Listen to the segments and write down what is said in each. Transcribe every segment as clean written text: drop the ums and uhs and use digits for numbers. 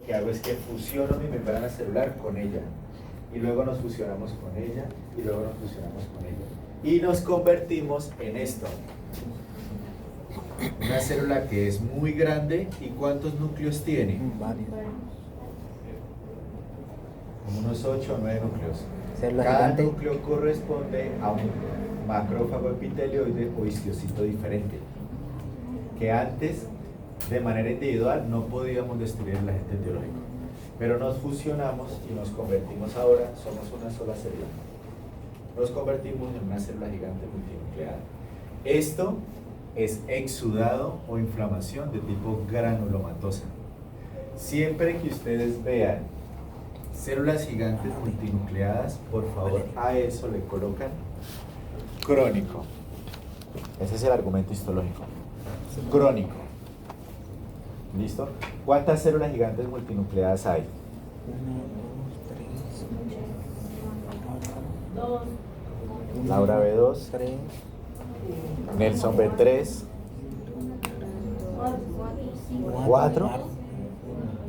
que hago es que fusiono mi membrana celular con ella. Y luego nos fusionamos con ella, y luego nos fusionamos con ella. Y nos convertimos en esto. Una célula que es muy grande, ¿y cuántos núcleos tiene? Varios. Como unos 8 o 9 núcleos. Célula Cada gigante. núcleo corresponde a un macrófago epitelioide o histiocyto diferente, que antes, de manera individual, no podíamos destruir el agente etiológico. Pero nos fusionamos y nos convertimos ahora, somos una sola célula. Nos convertimos en una célula gigante multinucleada. Esto es exudado o inflamación de tipo granulomatosa. Siempre que ustedes vean células gigantes multinucleadas, por favor, a eso le colocan crónico. Ese es el argumento histológico. Crónico. ¿Listo? ¿Cuántas células gigantes multinucleadas hay? 1, 2, 3, Laura B2, 3, Nelson B3, 4,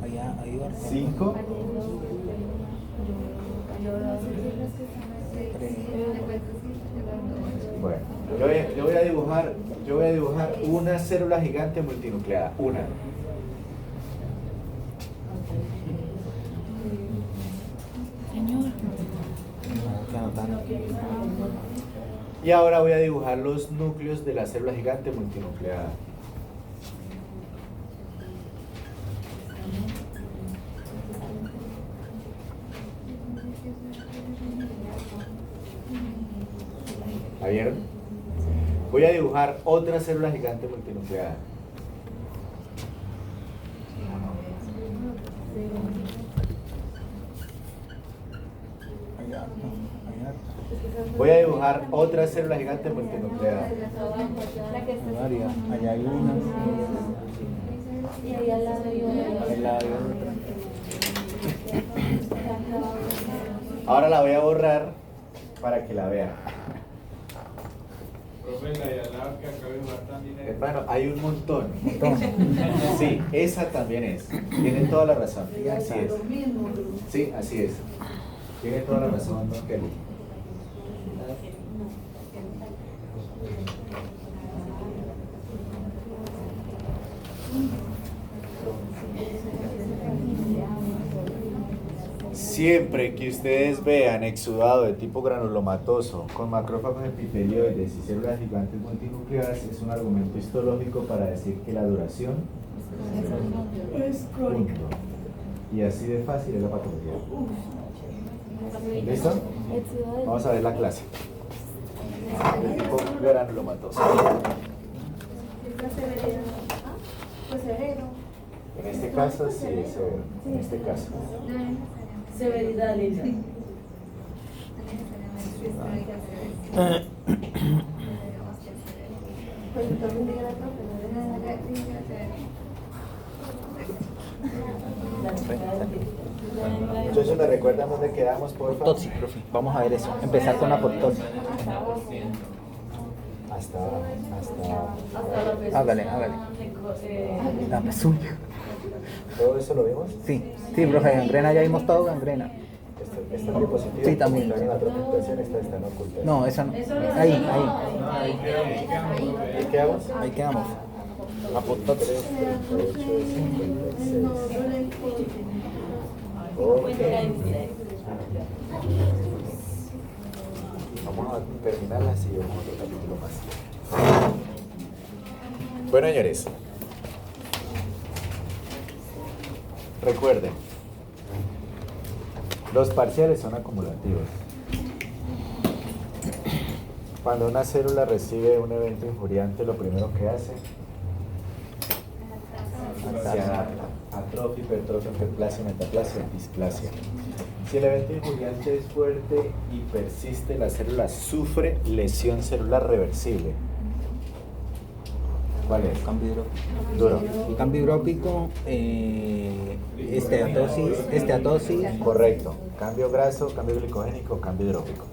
allá, ahí va. 5, 3. bueno, yo voy a dibujar una célula gigante multinucleada, una. Señor. Que anotando. Y ahora voy a dibujar los núcleos de la célula gigante multinucleada. ¿La vieron? Voy a dibujar otra célula gigante multinucleada. Allá, allá. Voy a dibujar otra célula gigante multinucleada. Varias. Allá hay una. Y ahí al lado hay otra. Al lado hay otra. Ahora la voy a borrar para que la vean. Profe, la de al lado que acabo de jugar también es. Hermano, hay un montón. Montón. Sí, esa también es. Tienen toda la razón. Así es. Sí, así es. Tiene toda la razón, don Kelly. Siempre que ustedes vean exudado de tipo granulomatoso con macrófagos epitelioides y células gigantes multinucleadas, es un argumento histológico para decir que la duración es crónica. Y así de fácil es la patología. ¿Listo? Vamos a ver la clase. De tipo granulomatoso. En este caso sí es severo. En este caso. Severidad, Lisa. Entonces, ¿me recuerdan dónde quedamos, por favor? Apoptosis, profe. Vamos a ver eso. Empezar con la apoptosis. Hasta. Hágale, hágale. La pezuña. ¿Todo eso lo vimos? Sí, sí, profe, gangrena ya vimos todo, gangrena. Esta diapositiva. Sí, también. Está en la presentación, esta está en oculta. No, esa no. Ahí, ahí. ¿Y qué hago? Ahí quedamos. Apoptosis. 38, 56. Ok. Vamos a terminarlas y vamos a otro capítulo más. Bueno, señores. Recuerden, los parciales son acumulativos. Cuando una célula recibe un evento injuriante, lo primero que hace se adapta. Atrofia, hipertrofia, hiperplasia, metaplasia, displasia. Si el evento injuriante es fuerte y persiste, la célula sufre lesión celular reversible. ¿Cuál es? Cambio hidrópico. Duro. Cambio hidrópico, esteatosis. Correcto. Cambio graso, cambio glicogénico, cambio hidrópico.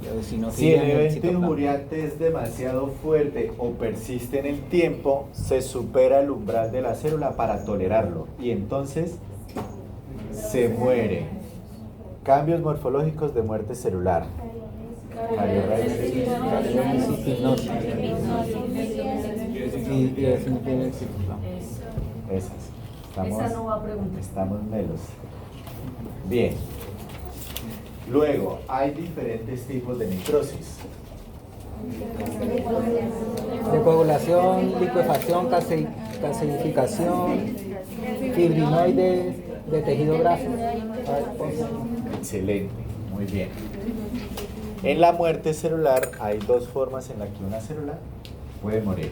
Si el evento injuriante es demasiado fuerte o persiste en el tiempo, se supera el umbral de la célula para tolerarlo y entonces se muere. Cambios morfológicos de muerte celular. Y eso no quiere decir. Esas. Esa no va a preguntar. Estamos melos. Bien. Luego, hay diferentes tipos de necrosis. De coagulación, licuefacción, calcificación, fibrinoides de tejido graso. Excelente, muy bien. En la muerte celular hay dos formas en las que una célula puede morir.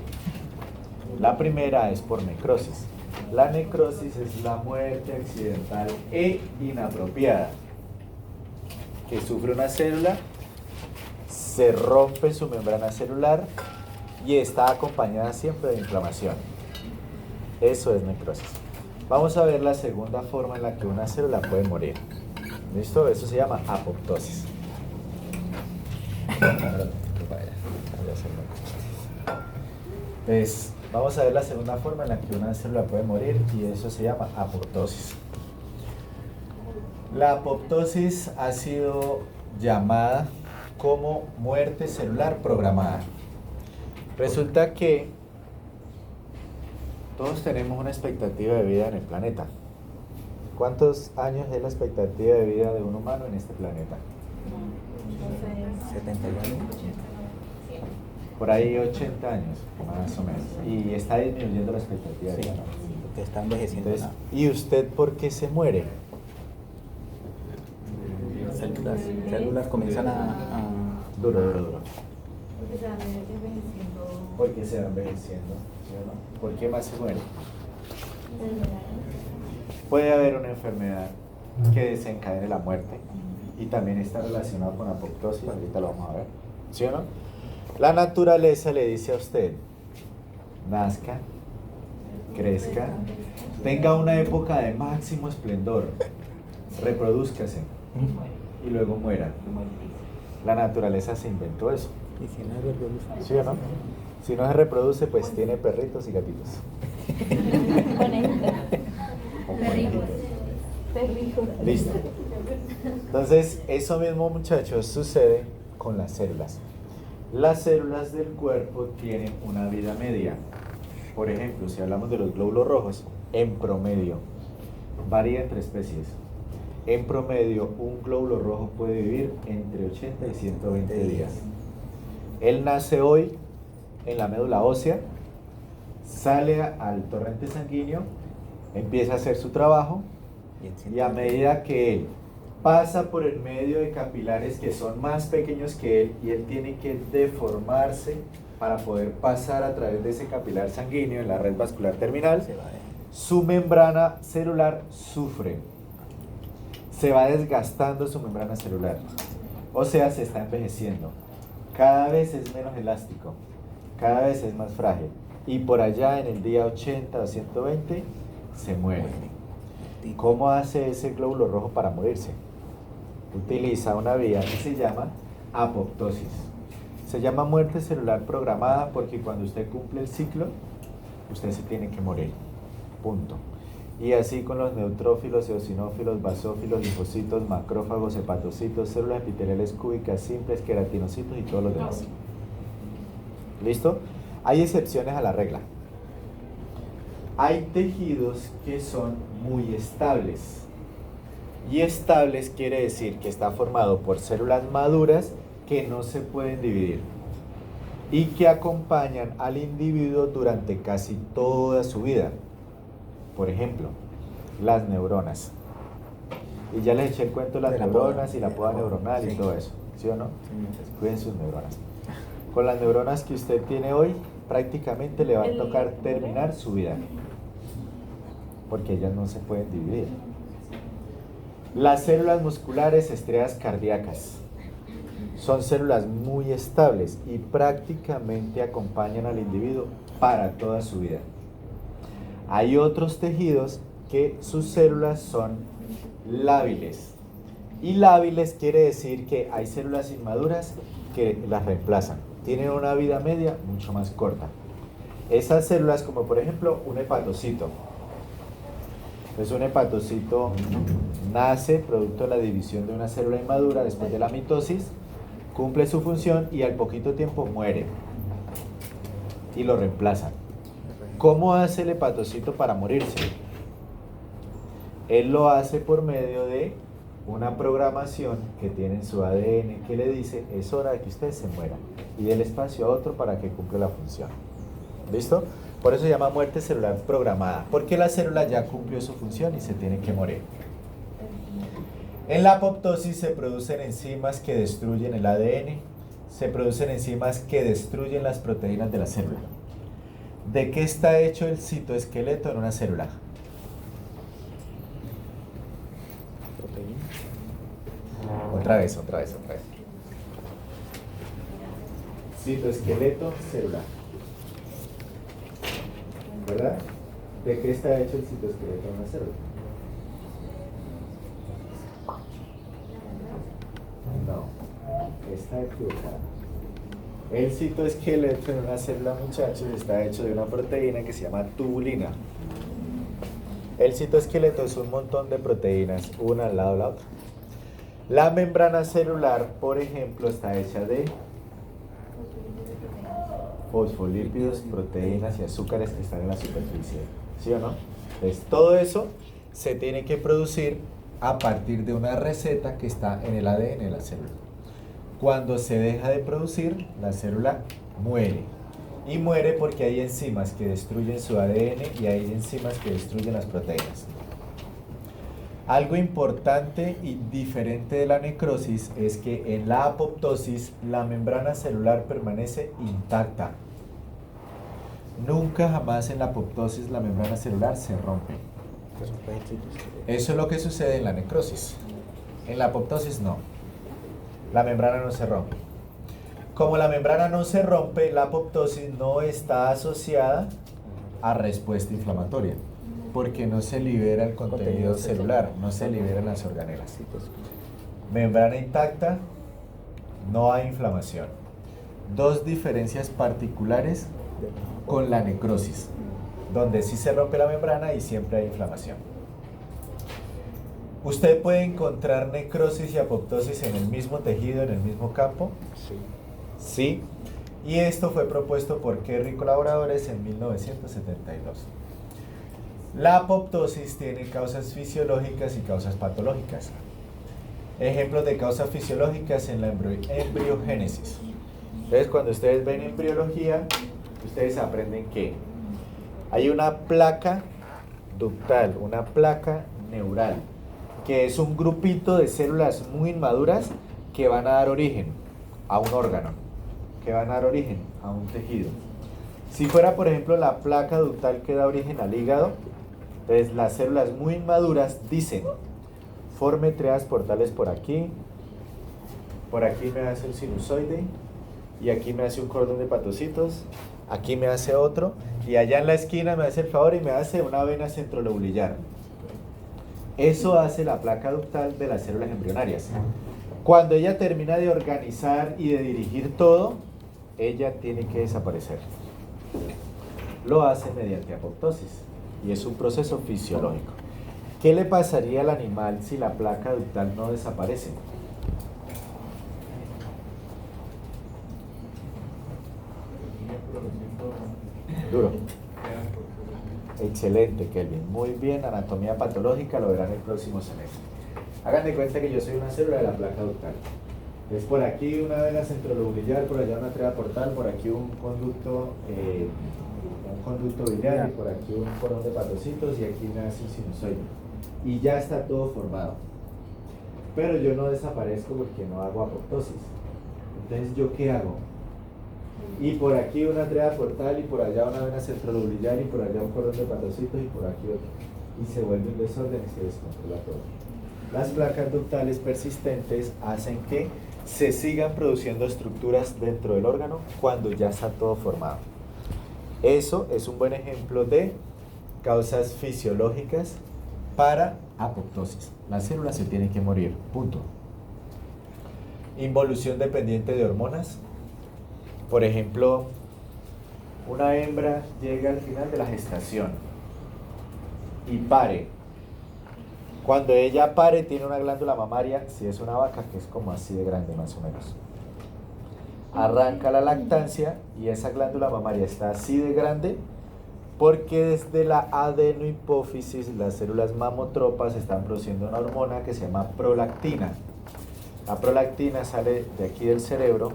La primera es por necrosis. La necrosis es la muerte accidental e inapropiada que sufre una célula, se rompe su membrana celular y está acompañada siempre de inflamación. Eso es necrosis. Vamos a ver la segunda forma en la que una célula puede morir. ¿Listo? Eso se llama apoptosis. Entonces, vamos a ver la segunda forma en la que una célula puede morir y eso se llama apoptosis. La apoptosis ha sido llamada como muerte celular programada. Resulta que todos tenemos una expectativa de vida en el planeta. ¿Cuántos años es la expectativa de vida de un humano en este planeta? 71. Por ahí 80 años, más o menos. Y está disminuyendo la expectativa de vida, ¿no? Porque está envejeciendo. Entonces, ¿y usted por qué se muere? Células comienzan a Duro. Porque se van envejeciendo. Porque se va envejeciendo, ¿sí o no? ¿Por qué más se muere? Puede haber una enfermedad que desencadene la muerte y también está relacionado con apoptosis, ahorita lo vamos a ver, ¿sí o no? La naturaleza le dice a usted, nazca, crezca, tenga una época de máximo esplendor, reprodúzcase y luego muera. La naturaleza se inventó eso, y si no es reproducción. ¿sí o no? Si no se reproduce, pues tiene perritos y gatitos. Listo. Entonces, eso mismo, muchachos, sucede con las células. Las células del cuerpo tienen una vida media. Por ejemplo, si hablamos de los glóbulos rojos, en promedio, varía entre especies. En promedio, un glóbulo rojo puede vivir entre 80 y 120 días. Él nace hoy en la médula ósea, sale al torrente sanguíneo, empieza a hacer su trabajo y a medida que él pasa por el medio de capilares que son más pequeños que él y él tiene que deformarse para poder pasar a través de ese capilar sanguíneo en la red vascular terminal, su membrana celular sufre, se va desgastando su membrana celular, o sea, se está envejeciendo, cada vez es menos elástico, cada vez es más frágil y por allá en el día 80 o 120 se muere. ¿Cómo hace ese glóbulo rojo para morirse? Utiliza una vía que se llama apoptosis. Se llama muerte celular programada porque cuando usted cumple el ciclo, usted se tiene que morir. Punto. Y así con los neutrófilos, eosinófilos, basófilos, linfocitos, macrófagos, hepatocitos, células epiteliales cúbicas simples, queratinocitos y todos los demás. ¿Listo? Hay excepciones a la regla. Hay tejidos que son muy estables. Y estables quiere decir que está formado por células maduras que no se pueden dividir y que acompañan al individuo durante casi toda su vida. Por ejemplo, las neuronas. Y ya les eché el cuento de las neuronas y la poda neuronal y todo eso, ¿sí o no? Cuiden sus neuronas. Con las neuronas que usted tiene hoy, prácticamente le va a tocar terminar su vida, porque ellas no se pueden dividir. Las células musculares estriadas cardíacas son células muy estables y prácticamente acompañan al individuo para toda su vida. Hay otros tejidos que sus células son lábiles. Y lábiles quiere decir que hay células inmaduras que las reemplazan. Tienen una vida media mucho más corta. Esas células, como por ejemplo un hepatocito. Entonces un hepatocito nace producto de la división de una célula inmadura después de la mitosis, cumple su función y al poquito tiempo muere y lo reemplazan. ¿Cómo hace el hepatocito para morirse? Él lo hace por medio de una programación que tiene en su ADN que le dice: es hora de que usted se muera y dé el espacio a otro para que cumpla la función. ¿Listo? Por eso se llama muerte celular programada, porque la célula ya cumplió su función y se tiene que morir. En la apoptosis se producen enzimas que destruyen el ADN, se producen enzimas que destruyen las proteínas de la célula. ¿De qué está hecho el citoesqueleto en una célula? Otra vez. Citoesqueleto celular. ¿Verdad? ¿De qué está hecho el citoesqueleto en una célula? No, está equivocada. El citoesqueleto en una célula, muchachos, está hecho de una proteína que se llama tubulina. El citoesqueleto es un montón de proteínas, una al lado de la otra. La membrana celular, por ejemplo, está hecha de fosfolípidos, proteínas y azúcares que están en la superficie. ¿Sí o no? Entonces, todo eso se tiene que producir a partir de una receta que está en el ADN de la célula. Cuando se deja de producir, la célula muere. Y muere porque hay enzimas que destruyen su ADN y hay enzimas que destruyen las proteínas. Algo importante y diferente de la necrosis es que en la apoptosis la membrana celular permanece intacta. Nunca jamás en la apoptosis la membrana celular se rompe. Eso es lo que sucede en la necrosis. En la apoptosis no. La membrana no se rompe. Como la membrana no se rompe, la apoptosis no está asociada a respuesta inflamatoria, porque no se libera el contenido celular, no se liberan las organelas. Membrana intacta, no hay inflamación. Dos diferencias particulares con la necrosis, donde sí se rompe la membrana y siempre hay inflamación. ¿Usted puede encontrar necrosis y apoptosis en el mismo tejido, en el mismo campo? Sí. Sí. Y esto fue propuesto por Kerry y colaboradores en 1972. La apoptosis tiene causas fisiológicas y causas patológicas. Ejemplos de causas fisiológicas en la embriogénesis. Entonces, cuando ustedes ven embriología, ustedes aprenden que hay una placa ductal, una placa neural, que es un grupito de células muy inmaduras que van a dar origen a un órgano, que van a dar origen a un tejido. Si fuera, por ejemplo, la placa ductal que da origen al hígado, entonces las células muy inmaduras dicen: forme triadas portales por aquí me hace un sinusoide, y aquí me hace un cordón de hepatocitos, aquí me hace otro, y allá en la esquina me hace el favor y me hace una vena centrolobulillar. Eso hace la placa ductal de las células embrionarias. Cuando ella termina de organizar y de dirigir todo, ella tiene que desaparecer. Lo hace mediante apoptosis y es un proceso fisiológico. ¿Qué le pasaría al animal si la placa ductal no desaparece? Duro. Excelente, Kelvin. Muy bien, anatomía patológica lo verán el próximo semestre. Hagan de cuenta que yo soy una célula de la placa ductal. Es por aquí una vena centrolobulillar, por allá una tríada portal, por aquí un conducto biliar, y por aquí un cordón de hepatocitos, y aquí me hace un sinusoide. Y ya está todo formado. Pero yo no desaparezco porque no hago apoptosis. Entonces, ¿yo qué hago? Y por aquí una tríada portal, y por allá una vena centrolobulillar, y por allá un cordón de hepatocitos, y por aquí otro. Y se vuelve un desorden y se descontrola todo. Las placas ductales persistentes hacen que se sigan produciendo estructuras dentro del órgano cuando ya está todo formado. Eso es un buen ejemplo de causas fisiológicas para apoptosis. La célula se tiene que morir, punto. Involución dependiente de hormonas. Por ejemplo, una hembra llega al final de la gestación y pare. Cuando ella pare, tiene una glándula mamaria, si es una vaca, que es como así de grande más o menos. Arranca la lactancia y esa glándula mamaria está así de grande porque desde la adenohipófisis las células mamotropas están produciendo una hormona que se llama prolactina. La prolactina sale de aquí del cerebro,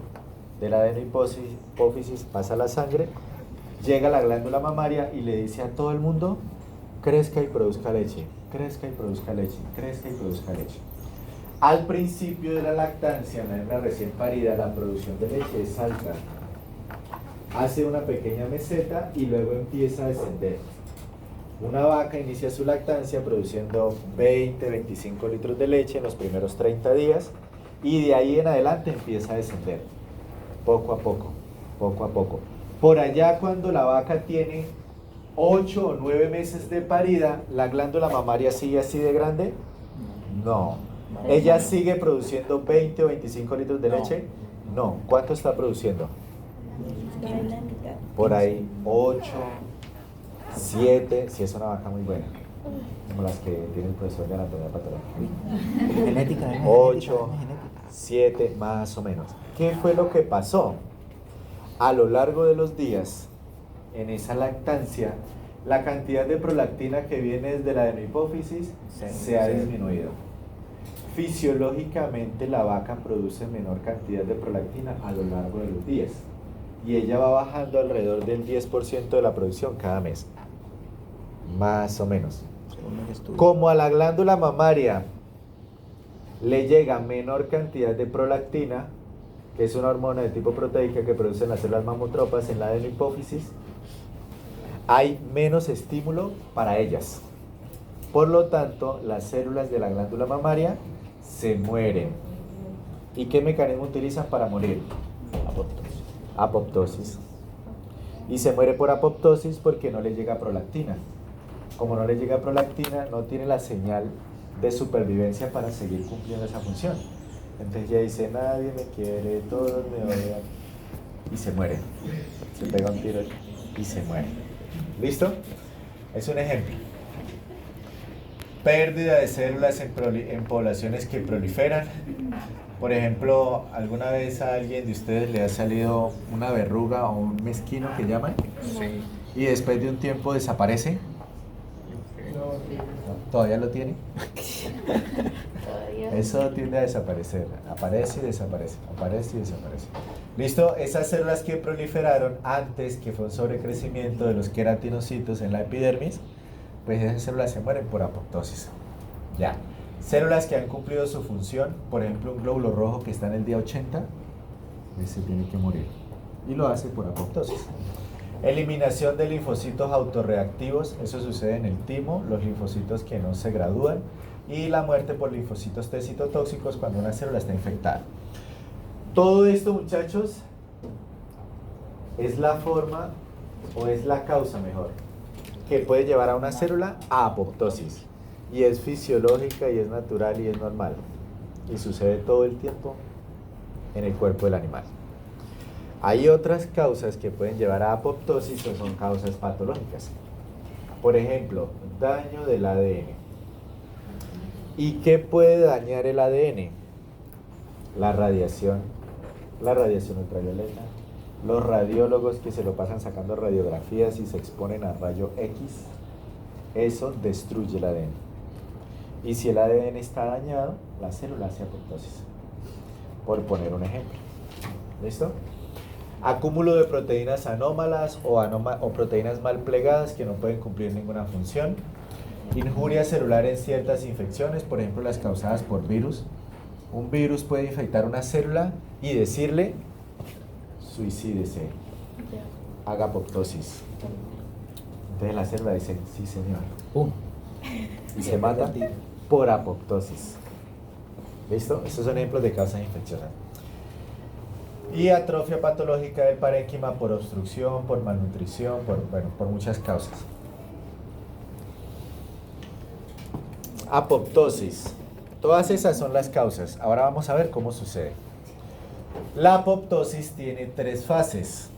de la adenohipófisis, pasa a la sangre, llega a la glándula mamaria y le dice a todo el mundo: crezca y produzca leche, crezca y produzca leche, crezca y produzca leche. Al principio de la lactancia, en la hembra recién parida, la producción de leche es alta. Hace una pequeña meseta y luego empieza a descender. Una vaca inicia su lactancia produciendo 20-25 litros de leche en los primeros 30 días y de ahí en adelante empieza a descender, poco a poco, poco a poco. Por allá, cuando la vaca tiene 8 o 9 meses de parida, ¿la glándula mamaria sigue así de grande? No. ¿Ella sigue produciendo 20 o 25 litros de leche? No. ¿Cuánto está produciendo? Por ahí 8, 7, si es una vaca muy buena, como las que tiene el profesor de anatomía patológica. Genética, 8, 7, más o menos. ¿Qué fue lo que pasó? A lo largo de los días, en esa lactancia, la cantidad de prolactina que viene desde la adenohipófisis se ha disminuido. Fisiológicamente la vaca produce menor cantidad de prolactina a lo largo de los días y ella va bajando alrededor del 10% de la producción cada mes, más o menos. Como a la glándula mamaria le llega menor cantidad de prolactina, que es una hormona de tipo proteica que producen las células mamotropas en la adenohipófisis, hay menos estímulo para ellas. Por lo tanto, las células de la glándula mamaria se mueren. ¿Y qué mecanismo utilizan para morir? Apoptosis. Y se muere por apoptosis porque no le llega prolactina. Como no le llega prolactina, no tiene la señal de supervivencia para seguir cumpliendo esa función. Entonces ella dice: nadie me quiere, todos me odian. Y se muere. Se pega un tiro y se muere. ¿Listo? Es un ejemplo. Pérdida de células en poblaciones que proliferan. Por ejemplo, ¿alguna vez a alguien de ustedes le ha salido una verruga o un mezquino que llaman? Sí. Y después de un tiempo desaparece? ¿Todavía lo tiene? Todavía. Eso tiende a desaparecer. Aparece y desaparece. Aparece y desaparece. ¿Listo? Esas células que proliferaron antes, que fue un sobrecrecimiento de los queratinocitos en la epidermis, pues esas células se mueren por apoptosis. Ya. Células que han cumplido su función, por ejemplo un glóbulo rojo que está en el día 80, ese tiene que morir. Y lo hace por apoptosis. Eliminación de linfocitos autorreactivos, eso sucede en el timo, los linfocitos que no se gradúan, y la muerte por linfocitos T citotóxicos cuando una célula está infectada. Todo esto, muchachos, es la forma, o es la causa mejor, que puede llevar a una célula a apoptosis. Y es fisiológica y es natural y es normal. Y sucede todo el tiempo en el cuerpo del animal. Hay otras causas que pueden llevar a apoptosis o son causas patológicas. Por ejemplo, daño del ADN. ¿Y qué puede dañar el ADN? La radiación ultravioleta, los radiólogos que se lo pasan sacando radiografías y se exponen a rayo X, eso destruye el ADN. Y si el ADN está dañado, la célula hace apoptosis, por poner un ejemplo. ¿Listo? Acúmulo de proteínas anómalas o proteínas mal plegadas que no pueden cumplir ninguna función. Injuria celular en ciertas infecciones, por ejemplo las causadas por virus. Un virus puede infectar una célula y decirle: suicídese, haga apoptosis. Entonces la célula dice: sí señor, y se mata por apoptosis. ¿Listo? Estos son ejemplos de causas infecciosas. Y atrofia patológica del parénquima por obstrucción, por malnutrición, por muchas causas. Apoptosis. Todas esas son las causas. Ahora vamos a ver cómo sucede. La apoptosis tiene 3 fases: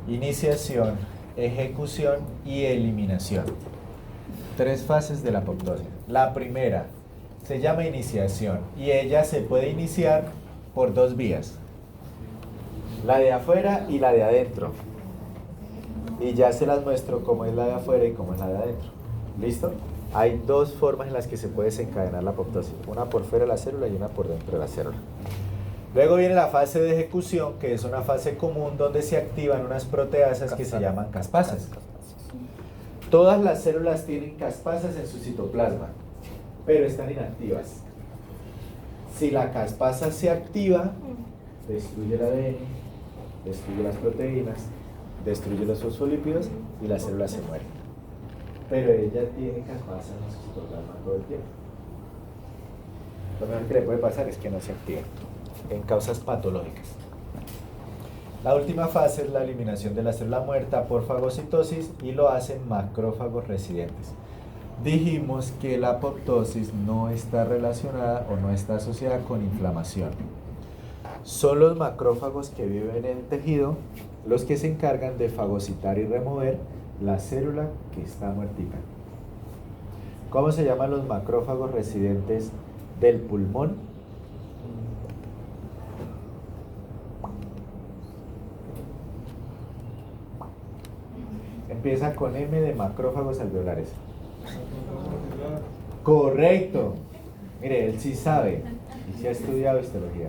iniciación, ejecución y eliminación. 3 fases de la apoptosis. La primera se llama iniciación y ella se puede iniciar por 2 vías. La de afuera y la de adentro. Y ya se las muestro cómo es la de afuera y cómo es la de adentro. ¿Listo? Hay 2 formas en las que se puede desencadenar la apoptosis. Una por fuera de la célula y una por dentro de la célula. Luego viene la fase de ejecución, que es una fase común donde se activan unas proteasas que se llaman caspasas. Todas las células tienen caspasas en su citoplasma, pero están inactivas. Si la caspasa se activa, destruye el ADN, destruye las proteínas, destruye los fosfolípidos y la célula se muere. Pero ella tiene caspasa en su citoplasma todo el tiempo. Lo mejor que le puede pasar es que no se active en causas patológicas. La última fase es la eliminación de la célula muerta por fagocitosis y lo hacen macrófagos residentes. Dijimos que la apoptosis no está relacionada o no está asociada con inflamación. Son los macrófagos que viven en el tejido los que se encargan de fagocitar y remover la célula que está muertita. ¿Cómo se llaman los macrófagos residentes del pulmón? Empieza con M de macrófagos alveolares. Correcto. Mire, él sí sabe y sí ha estudiado histología.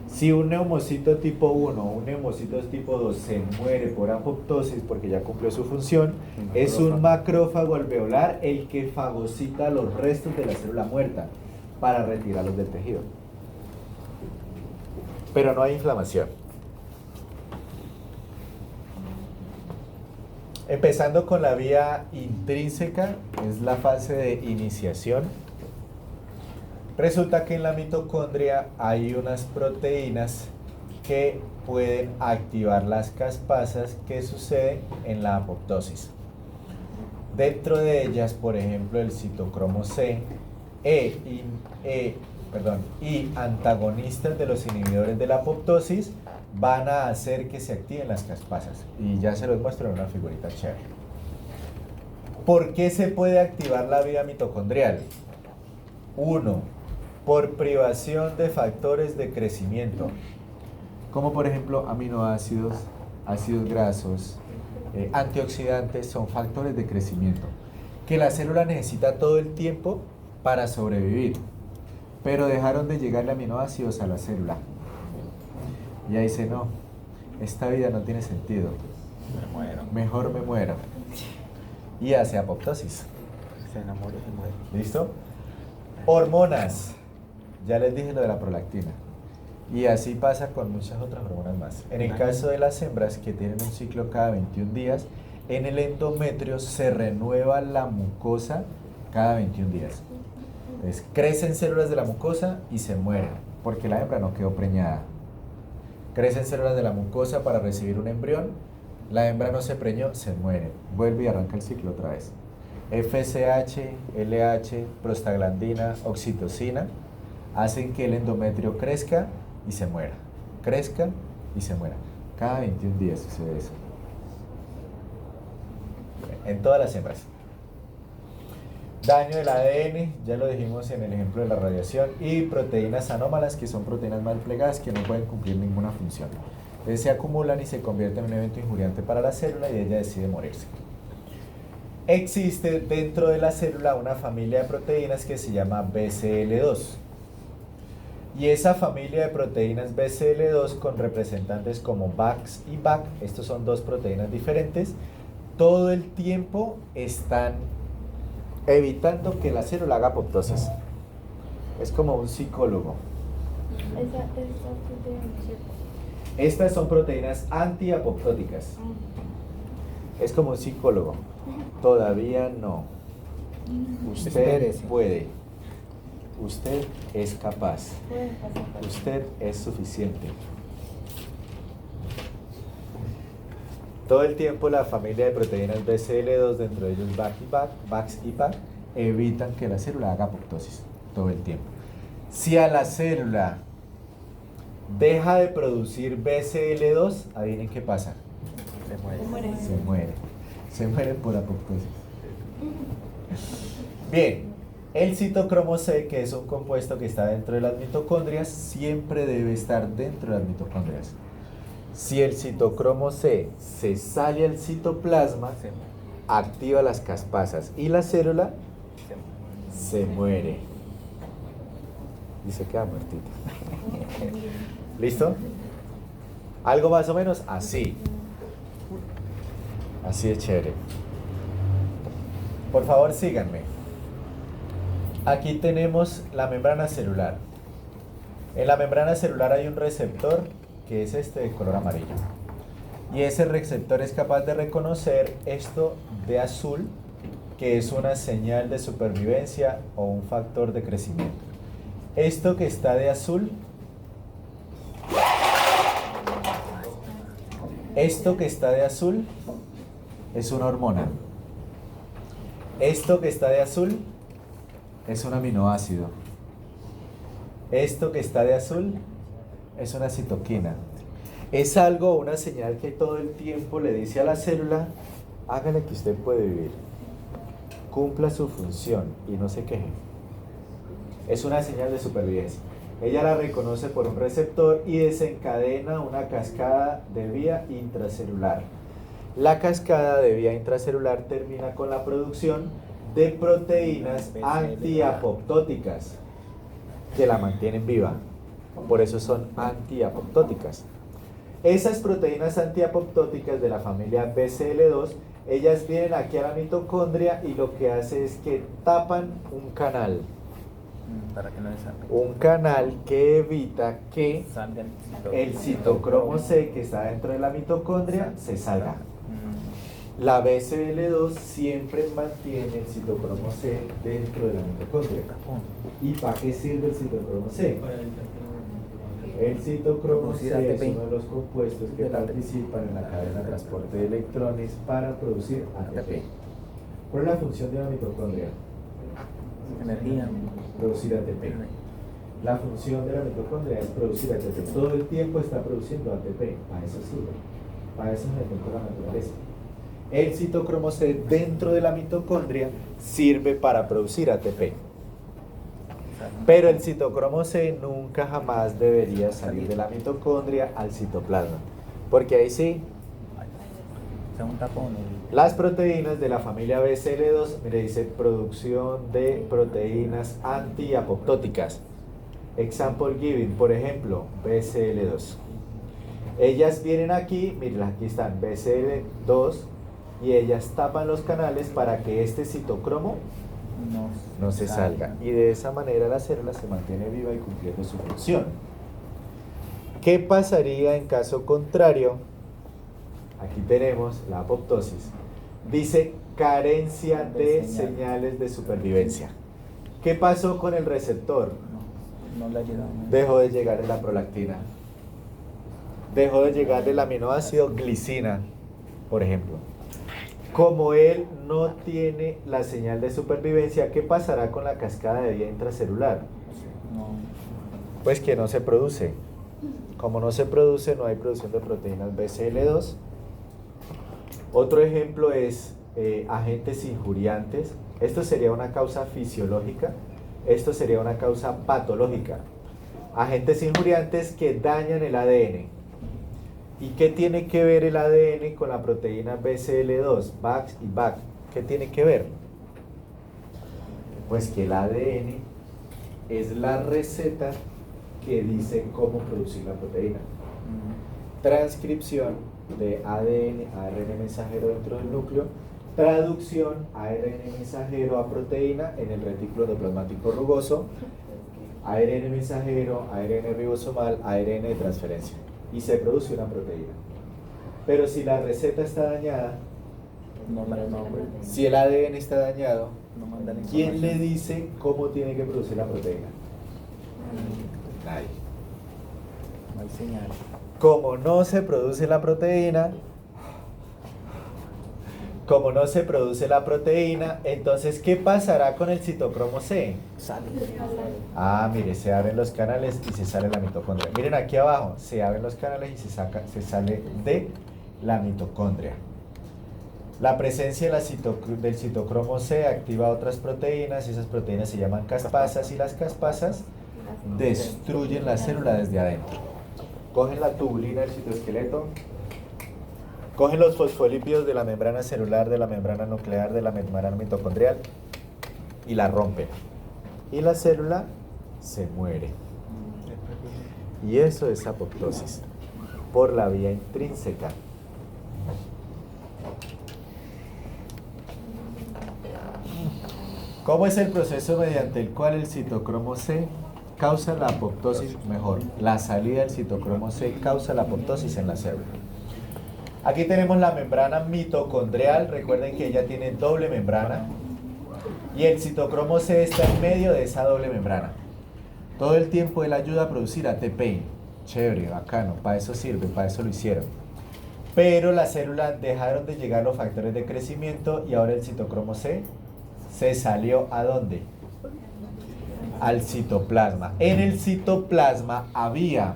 Si un neumocito tipo 1 o un neumocito tipo 2 se muere por apoptosis porque ya cumplió su función, es un macrófago alveolar el que fagocita los restos de la célula muerta para retirarlos del tejido. Pero no hay inflamación. Empezando con la vía intrínseca, es la fase de iniciación. Resulta que en la mitocondria hay unas proteínas que pueden activar las caspasas que suceden en la apoptosis. Dentro de ellas, por ejemplo, el citocromo C y antagonistas de los inhibidores de la apoptosis van a hacer que se activen las caspasas. Y ya se los muestro en una figurita chévere. ¿Por qué se puede activar la vía mitocondrial? 1. Por privación de factores de crecimiento, como por ejemplo aminoácidos, ácidos grasos, antioxidantes, son factores de crecimiento que la célula necesita todo el tiempo para sobrevivir, pero dejaron de llegarle aminoácidos a la célula. Y ahí dice, no, esta vida no tiene sentido, mejor me muero. Y hace apoptosis. Se enamora y se muere. ¿Listo? Hormonas. Ya les dije lo de la prolactina. Y así pasa con muchas otras hormonas más. En el caso de las hembras que tienen un ciclo cada 21 días, en el endometrio se renueva la mucosa cada 21 días. Entonces, crecen células de la mucosa y se mueren, porque la hembra no quedó preñada. Crecen células de la mucosa para recibir un embrión, la hembra no se preñó, se muere. Vuelve y arranca el ciclo otra vez. FSH, LH, prostaglandina, oxitocina hacen que el endometrio crezca y se muera. Crezca y se muera. Cada 21 días sucede eso. En todas las hembras. Daño del ADN, ya lo dijimos en el ejemplo de la radiación, y proteínas anómalas, que son proteínas mal plegadas que no pueden cumplir ninguna función. Entonces se acumulan y se convierten en un evento injuriante para la célula y ella decide morirse. Existe dentro de la célula una familia de proteínas que se llama BCL2. Y esa familia de proteínas BCL2 con representantes como VAX y BAC, estos son 2 proteínas diferentes, todo el tiempo están evitando que la célula haga apoptosis. Es como un psicólogo. Estas son proteínas antiapoptóticas. Es como un psicólogo. Todavía no. Usted puede. Usted es capaz. Usted es suficiente. Todo el tiempo la familia de proteínas BCL2, dentro de ellos VAX y BAC, evitan que la célula haga apoptosis todo el tiempo. Si a la célula deja de producir BCL2, adivinen qué pasa. Se muere. Se muere por apoptosis. Bien, el citocromo C, que es un compuesto que está dentro de las mitocondrias, siempre debe estar dentro de las mitocondrias. Si el citocromo C se sale al citoplasma, activa las caspasas y la célula se muere. Y se queda muertita. ¿Listo? Algo más o menos así. Así de chévere. Por favor, síganme. Aquí tenemos la membrana celular. En la membrana celular hay un receptor que es este de color amarillo. Y ese receptor es capaz de reconocer esto de azul, que es una señal de supervivencia o un factor de crecimiento. Esto que está de azul, esto que está de azul es una hormona. Esto que está de azul es un aminoácido. Esto que está de azul es una citoquina. Es algo, una señal que todo el tiempo le dice a la célula, hágale que usted puede vivir, cumpla su función y no se queje. Es una señal de supervivencia. Ella la reconoce por un receptor y desencadena una cascada de vía intracelular. La cascada de vía intracelular termina con la producción de proteínas antiapoptóticas que la mantienen viva. Por eso son antiapoptóticas. Esas proteínas antiapoptóticas de la familia BCL2, ellas vienen aquí a la mitocondria y lo que hace es que tapan un canal. Para que no le salga. Un canal que evita que Salga el citocromo C que está dentro de la mitocondria se salga. La BCL2 siempre mantiene el citocromo C dentro de la mitocondria. ¿Y para qué sirve el citocromo C? El citocromo C es uno de los compuestos que participan en la cadena de transporte de electrones para producir ATP. ¿Cuál es la función de la mitocondria? Energía. Producir ATP. La función de la mitocondria es producir ATP. Todo el tiempo está produciendo ATP. Para eso sirve. Para eso se inventó la naturaleza. El citocromo C dentro de la mitocondria sirve para producir ATP. Pero el citocromo C nunca jamás debería salir de la mitocondria al citoplasma. Porque ahí sí, Un tapón. las proteínas de la familia BCL2, mire, dice producción de proteínas antiapoptóticas. Example given, por ejemplo, BCL2. Ellas vienen aquí, miren, aquí están BCL2 y ellas tapan los canales para que este citocromo no se salga. Y de esa manera la célula se mantiene viva y cumpliendo su función. ¿Qué pasaría en caso contrario? Aquí tenemos la apoptosis. Dice carencia de señales de supervivencia. ¿Qué pasó con el receptor? No le ayudamos. Dejó de llegar la prolactina. Dejó de llegar el aminoácido glicina, por ejemplo. Como él no tiene la señal de supervivencia, ¿qué pasará con la cascada de vía intracelular? No. Pues que no se produce. Como no se produce, no hay producción de proteínas BCL2. Otro ejemplo es agentes injuriantes. Esto sería una causa fisiológica. Esto sería una causa patológica. Agentes injuriantes que dañan el ADN. ¿Y qué tiene que ver el ADN con la proteína BCL2, BAX y BAC? ¿Qué tiene que ver? Pues que el ADN es la receta que dice cómo producir la proteína. Transcripción de ADN a ARN mensajero dentro del núcleo, traducción ARN mensajero a proteína en el retículo endoplasmático rugoso, ARN mensajero, ARN ribosomal, ARN de transferencia. Y se produce una proteína. Pero si la receta está dañada, si el ADN está dañado, ¿quién le dice cómo tiene que producir la proteína? Nadie. No hay señal. Como no se produce la proteína, entonces ¿qué pasará con el citocromo C? Sale. Ah, mire, se abren los canales y se sale la mitocondria. Miren aquí abajo, se abren los canales y se sale de la mitocondria. La presencia de del citocromo C activa otras proteínas, y esas proteínas se llaman caspasas, y las caspasas destruyen la célula desde adentro. Cogen la tubulina del citoesqueleto, cogen los fosfolípidos de la membrana celular, de la membrana nuclear, de la membrana mitocondrial y la rompen. Y la célula se muere. Y eso es apoptosis por la vía intrínseca. ¿Cómo es el proceso mediante el cual el citocromo C causa la apoptosis? Mejor, la salida del citocromo C causa la apoptosis en la célula. Aquí tenemos la membrana mitocondrial. Recuerden que ella tiene doble membrana y el citocromo C está en medio de esa doble membrana. Todo el tiempo él ayuda a producir ATP. Chévere, bacano, para eso sirve, para eso lo hicieron. Pero las células dejaron de llegar los factores de crecimiento y ahora el citocromo C se salió ¿a dónde? Al citoplasma. En el citoplasma había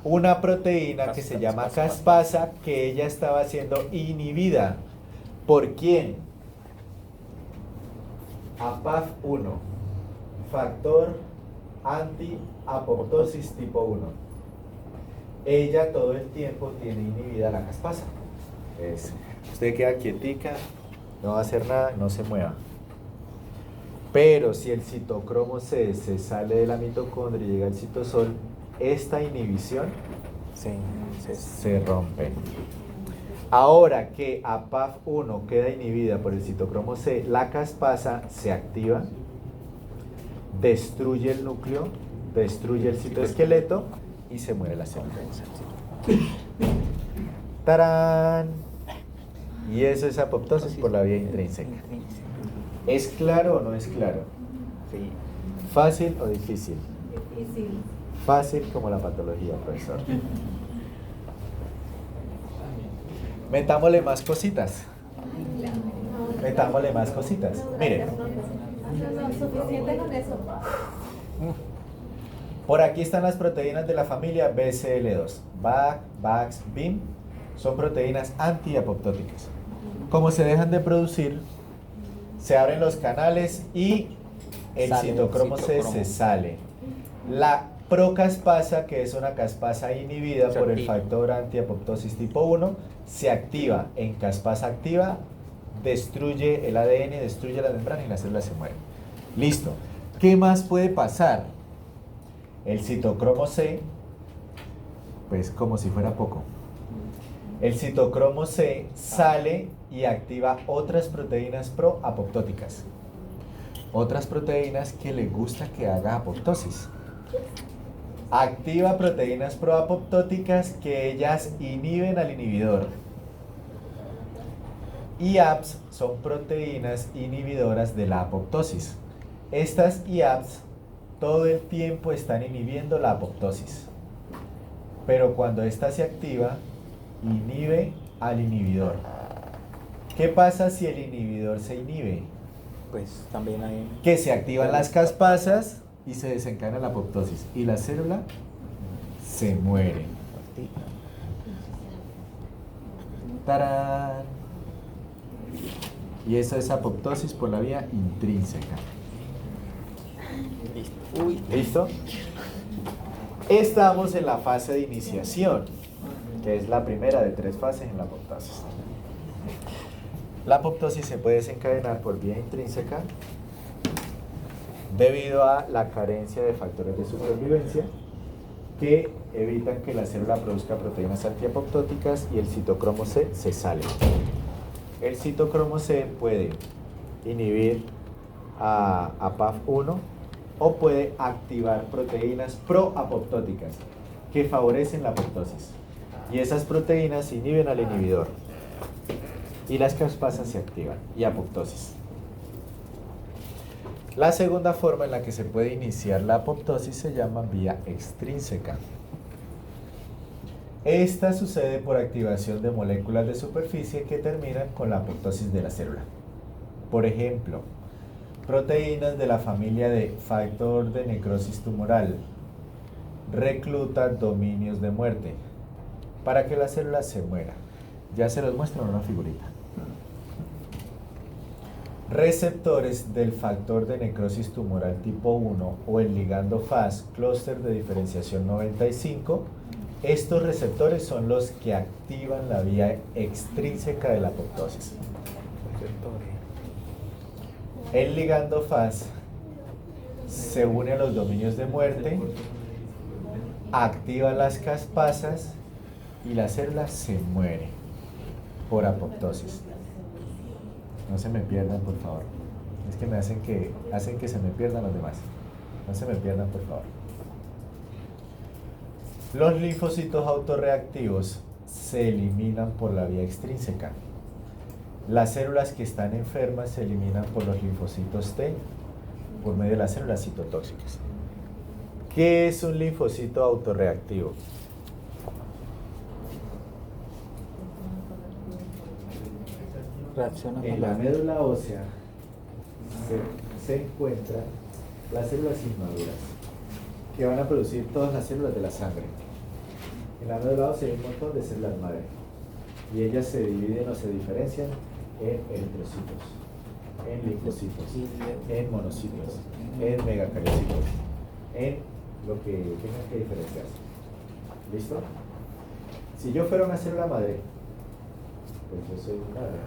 una proteína que se llama caspasa, que ella estaba siendo inhibida. ¿Por quién? APAF1, factor anti-apoptosis tipo 1. Ella todo el tiempo tiene inhibida la caspasa. Usted queda quietica, no va a hacer nada, no se mueva. Pero si el citocromo C se sale de la mitocondria y llega al citosol, esta inhibición se rompe. Ahora que APAF1 queda inhibida por el citocromo C, la caspasa se activa, destruye el núcleo, destruye el citoesqueleto y se muere la célula. ¡Tarán! Y eso es apoptosis por la vía intrínseca. ¿Es claro o no es claro? Sí. ¿Fácil o difícil? Difícil. Fácil como la patología, profesor. Metámosle más cositas. Metámosle más cositas. Miren. No, suficiente con eso. Por aquí están las proteínas de la familia BCL2. BAC, BAX, BIM. Son proteínas antiapoptóticas. Como se dejan de producir, se abren los canales y el citocromo C se sale. La procaspasa, que es una caspasa inhibida por el factor antiapoptosis tipo 1, se activa en caspasa activa, destruye el ADN, destruye la membrana y la célula se muere. Listo. ¿Qué más puede pasar? El citocromo C, pues como si fuera poco. El citocromo C sale y activa otras proteínas proapoptóticas. Otras proteínas que le gusta que haga apoptosis. Activa proteínas proapoptóticas que ellas inhiben al inhibidor. IAPS son proteínas inhibidoras de la apoptosis. Estas IAPS todo el tiempo están inhibiendo la apoptosis. Pero cuando esta se activa, inhibe al inhibidor. ¿Qué pasa si el inhibidor se inhibe? Pues también hay... Que se activan las caspasas y se desencadena la apoptosis. Y la célula se muere. ¡Tarán! Y eso es apoptosis por la vía intrínseca. ¿Listo? Estamos en la fase de iniciación, que es la primera de 3 fases en la apoptosis. La apoptosis se puede desencadenar por vía intrínseca debido a la carencia de factores de supervivencia que evitan que la célula produzca proteínas antiapoptóticas y el citocromo C se sale. El citocromo C puede inhibir a PAF1 o puede activar proteínas proapoptóticas que favorecen la apoptosis. Y esas proteínas inhiben al inhibidor y las caspasas se activan y apoptosis. La segunda forma en la que se puede iniciar la apoptosis se llama vía extrínseca. Esta sucede por activación de moléculas de superficie que terminan con la apoptosis de la célula. Por ejemplo, proteínas de la familia de factor de necrosis tumoral reclutan dominios de muerte para que la célula se muera. Ya se los muestro en una figurita. receptores del factor de necrosis tumoral tipo 1 o el ligando FAS, clúster de diferenciación 95. Estos receptores son los que activan la vía extrínseca de la apoptosis. El ligando FAS se une a los dominios de muerte, activa las caspasas y la célula se muere por apoptosis. No se me pierdan, por favor. Es que me hacen que se me pierdan los demás. No se me pierdan, por favor. Los linfocitos autorreactivos se eliminan por la vía extrínseca. Las células que están enfermas se eliminan por los linfocitos T, por medio de las células citotóxicas. ¿Qué es un linfocito autorreactivo? Reacciona con En la médula ósea se encuentran las células inmaduras, que van a producir todas las células de la sangre. En la médula ósea hay un montón de células madre, y ellas se dividen o se diferencian en eritrocitos, en linfocitos, en monocitos, en megacariocitos, en lo que tengan que diferenciarse. ¿Listo? Si yo fuera una célula madre, pues yo soy una madre,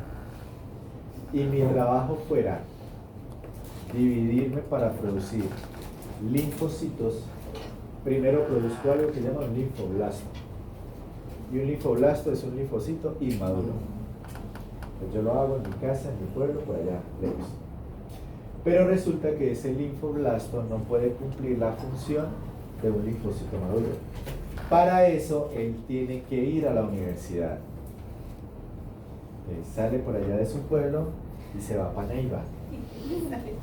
y mi trabajo fuera dividirme para producir linfocitos, primero produzco algo que llaman un linfoblasto. Y un linfoblasto es un linfocito inmaduro. Pues yo lo hago en mi casa, en mi pueblo, por allá lejos. Pero resulta que ese linfoblasto no puede cumplir la función de un linfocito maduro. Para eso, él tiene que ir a la universidad. Sale por allá de su pueblo y se va para Neiva.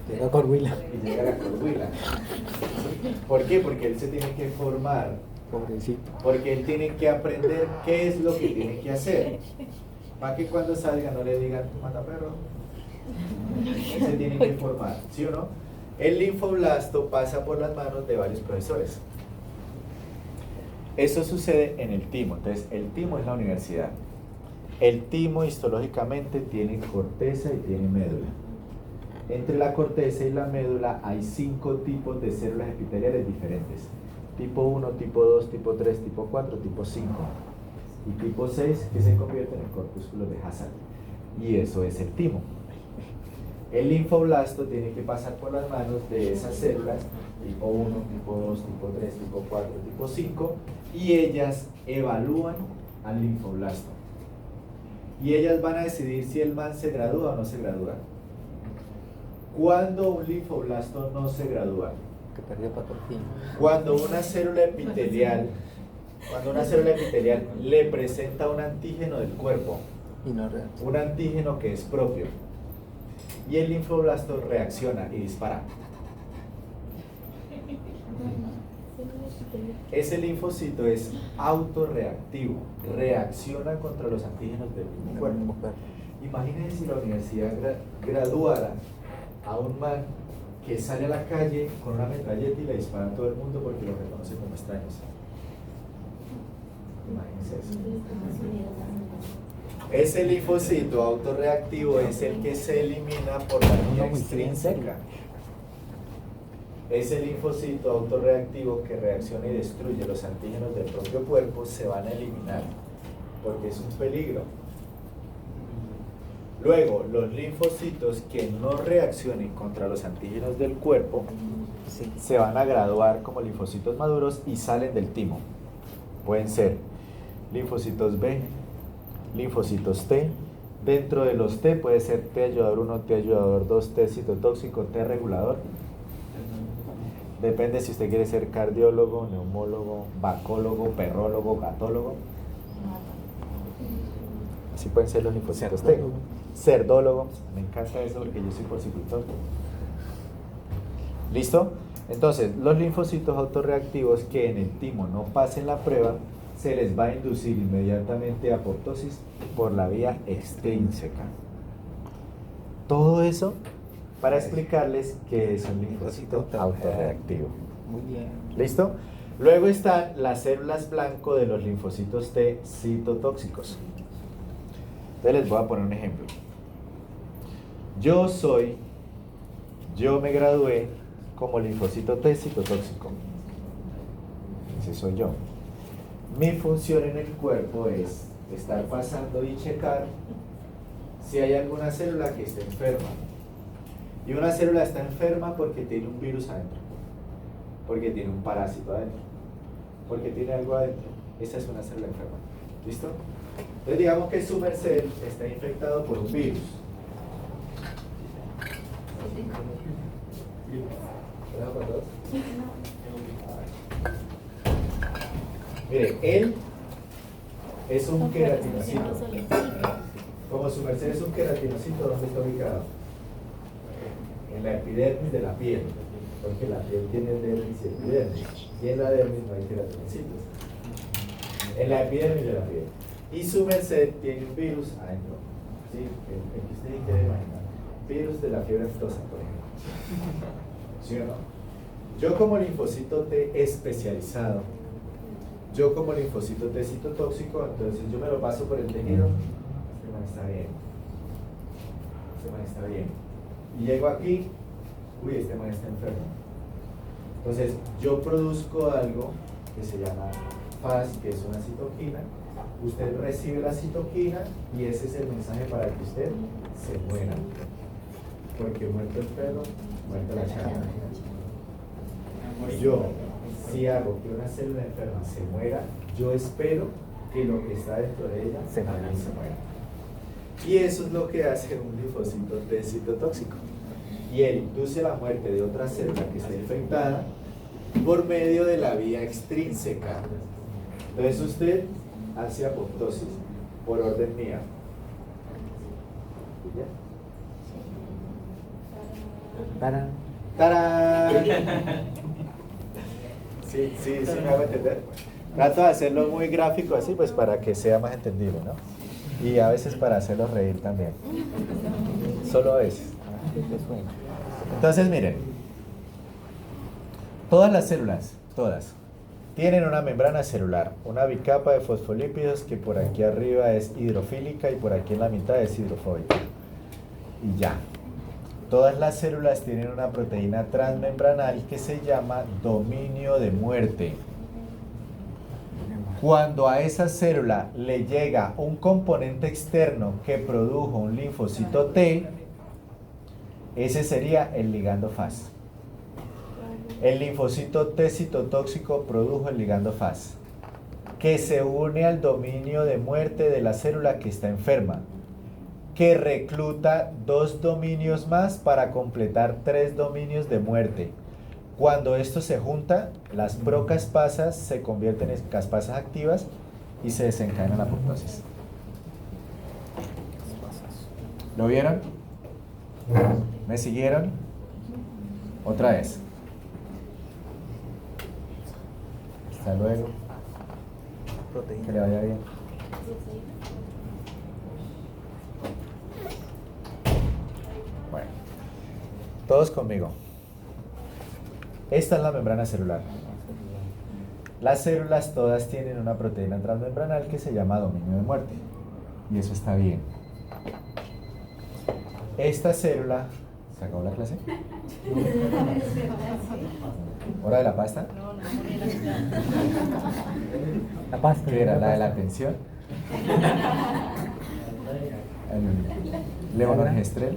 Llega a Corhuila. Y llega a la Corhuila. ¿Por qué? Porque él se tiene que formar. Pobrecito. Porque él tiene que aprender qué es lo que tiene que hacer. Para que cuando salga no le digan, mata perro. Él se tiene que formar, ¿sí o no? El linfoblasto pasa por las manos de varios profesores. Eso sucede en el timo. Entonces, el timo es la universidad. El timo histológicamente tiene corteza y tiene médula. Entre la corteza y la médula hay 5 tipos de células epiteliales diferentes. Tipo 1, tipo 2, tipo 3, tipo 4, tipo 5. Y tipo 6 que se convierten en corpúsculos de Hazard. Y eso es el timo. El linfoblasto tiene que pasar por las manos de esas células, tipo 1, tipo 2, tipo 3, tipo 4, tipo 5, y ellas evalúan al linfoblasto. Y ellas van a decidir si el man se gradúa o no se gradúa. ¿Cuándo un linfoblasto no se gradúa? Que perdió patrocinio. Cuando una célula epitelial le presenta un antígeno del cuerpo, Y no reacciona. un antígeno que es propio, y el linfoblasto reacciona y dispara. Ese linfocito es autorreactivo, reacciona contra los antígenos del mismo cuerpo. Imagínense si la universidad graduara a un man que sale a la calle con una metralleta y le dispara a todo el mundo porque lo reconoce como extraños. Imagínense eso. Ese linfocito autorreactivo es el que se elimina por la vía extrínseca. Ese linfocito autorreactivo que reacciona y destruye los antígenos del propio cuerpo se van a eliminar porque es un peligro. Luego, los linfocitos que no reaccionen contra los antígenos del cuerpo se van a graduar como linfocitos maduros y salen del timo. Pueden ser linfocitos B, linfocitos T. Dentro de los T puede ser T ayudador 1, T ayudador 2, T citotóxico, T regulador. Depende si usted quiere ser cardiólogo, neumólogo, vacólogo, perrólogo, gatólogo. Así pueden ser los linfocitos T. Cerdólogo, me encanta eso porque yo soy porcicultor. ¿Listo? Entonces, los linfocitos autorreactivos que en el timo no pasen la prueba, se les va a inducir inmediatamente apoptosis por la vía extrínseca. Todo eso para explicarles qué es un linfocito autorreactivo. Muy bien. ¿Listo? Luego están las células blanco de los linfocitos T citotóxicos. Entonces les voy a poner un ejemplo. Yo me gradué como linfocito T citotóxico. Ese soy yo. Mi función en el cuerpo es estar pasando y checar si hay alguna célula que esté enferma. Y una célula está enferma porque tiene un virus adentro, porque tiene un parásito adentro, porque tiene algo adentro. Esa es una célula enferma. ¿Listo? Entonces digamos que su merced está infectado por un virus. Mire, él es un queratinocito. Como su merced es un queratinocito, ¿dónde está ubicado? En la epidermis de la piel, porque la piel tiene dermis y epidermis, y en la dermis no hay queratinocitos. En la epidermis de la piel. Y su merced tiene un virus adentro, ¿sí? El que usted quiere imaginar. Virus de la fiebre aftosa, por ejemplo. ¿Sí o no? Yo como linfocito T especializado, yo como linfocito T citotóxico, entonces yo me lo paso por el tejido. Este man está bien. Este man está bien. Y llego aquí, uy, este man está enfermo. Entonces yo produzco algo que se llama FAS, que es una citoquina. Usted recibe la citoquina y ese es el mensaje para que usted se muera. Porque muerto el perro, muerta la chava. Yo, si hago que una célula enferma se muera, yo espero que lo que está dentro de ella también se muera. Y eso es lo que hace un linfocito T citotóxico. Y él induce la muerte de otra célula que está infectada por medio de la vía extrínseca. Entonces usted hace apoptosis por orden mía. Tarán. ¡Tarán! Sí, me hago entender. Trato de hacerlo muy gráfico así, pues para que sea más entendible, ¿no? Y a veces para hacerlos reír también. Solo a veces. Entonces, miren. Todas las células, todas, tienen una membrana celular, una bicapa de fosfolípidos que por aquí arriba es hidrofílica y por aquí en la mitad es hidrofóbica. Y ya. Todas las células tienen una proteína transmembranal que se llama dominio de muerte. Cuando a esa célula le llega un componente externo que produjo un linfocito T, ese sería el ligando FAS. El linfocito T citotóxico produjo el ligando FAS, que se une al dominio de muerte de la célula que está enferma, que recluta 2 dominios más para completar 3 dominios de muerte. Cuando esto se junta, las procaspasas se convierten en caspasas activas y se desencadena la apoptosis. ¿Lo vieron? ¿Me siguieron? Otra vez. Hasta luego. Que le vaya bien. Bueno, todos conmigo. Esta es la membrana celular. Las células todas tienen una proteína transmembranal que se llama dominio de muerte. Y eso está bien. Esta célula... ¿Se acabó la clase? ¿Hora de la pasta? La pasta. ¿Qué era? ¿La de la atención? ¿El levonorgestrel?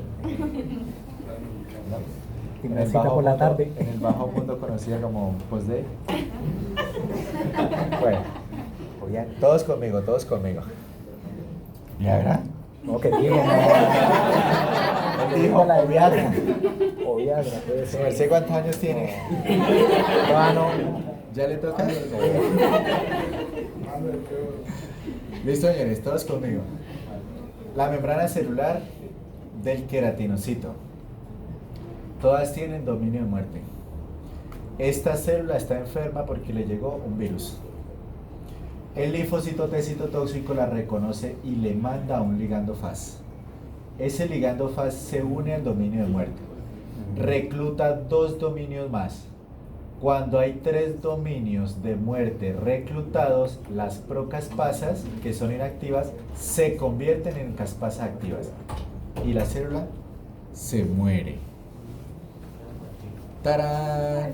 Y me cita por la tarde. En el bajo mundo conocido como post-day. Bueno, todos conmigo, todos conmigo. ¿Viagra? No, que digo, no. Dijo la de Viagra. O Viagra, puede Su ser. merced, ¿cuántos años tiene? No, no. ¿Ya le toca? Listo, señores, todos conmigo. La membrana celular del queratinocito. Todas tienen dominio de muerte. Esta célula está enferma porque le llegó un virus. El linfocito T citotóxico la reconoce y le manda un ligando FAS. Ese ligando FAS se une al dominio de muerte. Recluta 2 dominios más. Cuando hay 3 dominios de muerte reclutados, las procaspasas, que son inactivas, se convierten en caspasas activas. Y la célula se muere. ¡Tarán!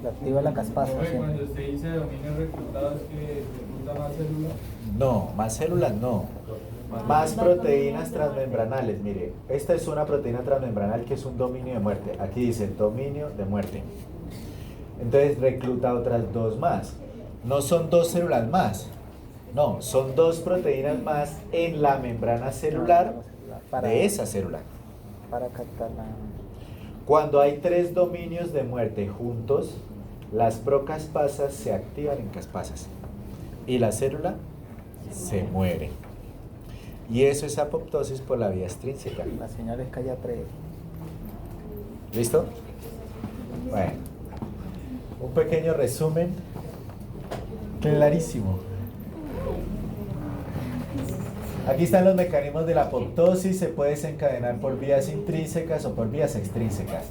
Le activa la caspasa. Oye, siempre. cuando usted dice dominio reclutado, ¿es que recluta más células? No, más células no. Más proteínas transmembranales. Mire, esta es una proteína transmembranal que es un dominio de muerte. Aquí dice dominio de muerte. Entonces recluta otras dos más. No son dos células más. No, son dos proteínas más en la membrana celular de esa célula. Para captar la... Cuando hay tres dominios de muerte juntos, las procaspasas se activan en caspasas y la célula se muere. Y eso es apoptosis por la vía extrínseca. La señal es que haya tres. ¿Listo? Bueno, un pequeño resumen clarísimo. Aquí están los mecanismos de la apoptosis. Se puede desencadenar por vías intrínsecas o por vías extrínsecas.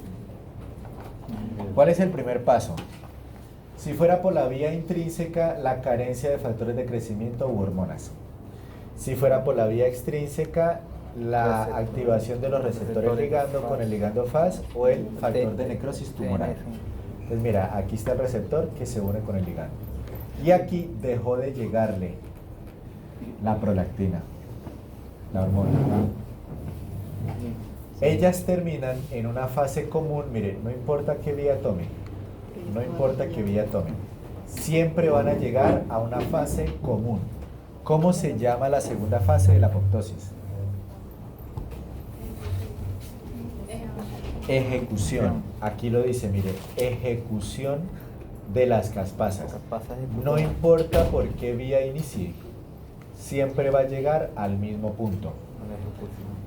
¿Cuál es el primer paso? Si fuera por la vía intrínseca, la carencia de factores de crecimiento u hormonas. Si fuera por la vía extrínseca, la activación de los receptores ligando con el ligando FAS o el factor de necrosis tumoral. Pues mira, aquí está el receptor que se une con el ligando. Y aquí dejó de llegarle la prolactina, la hormona. Ellas terminan en una fase común, mire, no importa qué vía tomen, no importa qué vía tomen, siempre van a llegar a una fase común. ¿Cómo se llama la segunda fase de la apoptosis? Ejecución. Aquí lo dice, mire, ejecución de las caspasas. No importa por qué vía inicie, siempre va a llegar al mismo punto.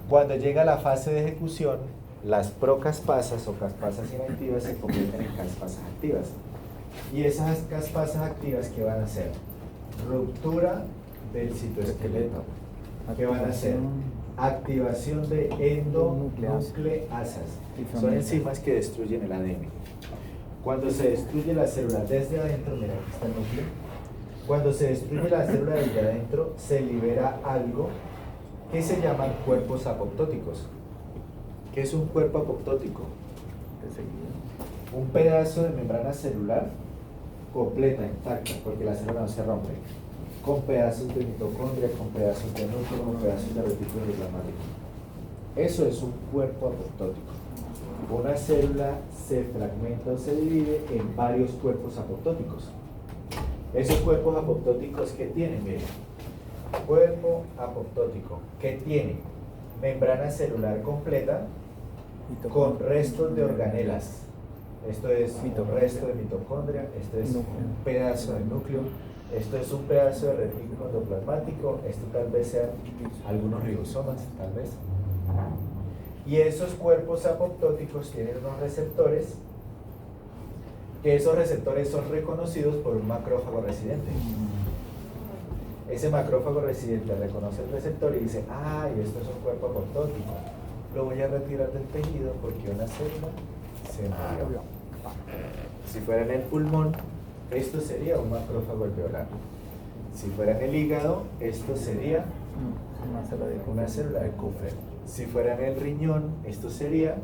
Cuando llega a la fase de ejecución, las procaspasas o caspasas inactivas se convierten en caspasas activas. Y esas caspasas activas, ¿qué van a hacer? Ruptura del citoesqueleto. ¿Qué van a hacer? Activación de endonucleasas. Son enzimas que destruyen el ADN. Cuando se destruye la célula desde adentro, mira, aquí está el núcleo. Cuando se destruye la célula desde adentro, se libera algo que se llaman cuerpos apoptóticos. ¿Qué es un cuerpo apoptótico? Un pedazo de membrana celular completa, intacta, porque la célula no se rompe, con pedazos de mitocondria, con pedazos de núcleo, con pedazos de retículo endoplasmático. Eso es un cuerpo apoptótico. Una célula se fragmenta o se divide en varios cuerpos apoptóticos. Esos cuerpos apoptóticos, ¿qué tienen? Miren, cuerpo apoptótico, ¿qué tiene? Membrana celular completa con restos de organelas. Esto es un resto de mitocondria, esto es un pedazo de núcleo, esto es un pedazo de retículo endoplasmático, esto tal vez sean algunos ribosomas, tal vez. Y esos cuerpos apoptóticos tienen unos receptores, que esos receptores son reconocidos por un macrófago residente. Ese macrófago residente reconoce el receptor y dice, ay, esto es un cuerpo apoptótico, lo voy a retirar del tejido porque una célula se murió. Si fuera en el pulmón, esto sería un macrófago alveolar. Si fuera en el hígado, esto sería una célula de Kupffer. Si fuera en el riñón, esto sería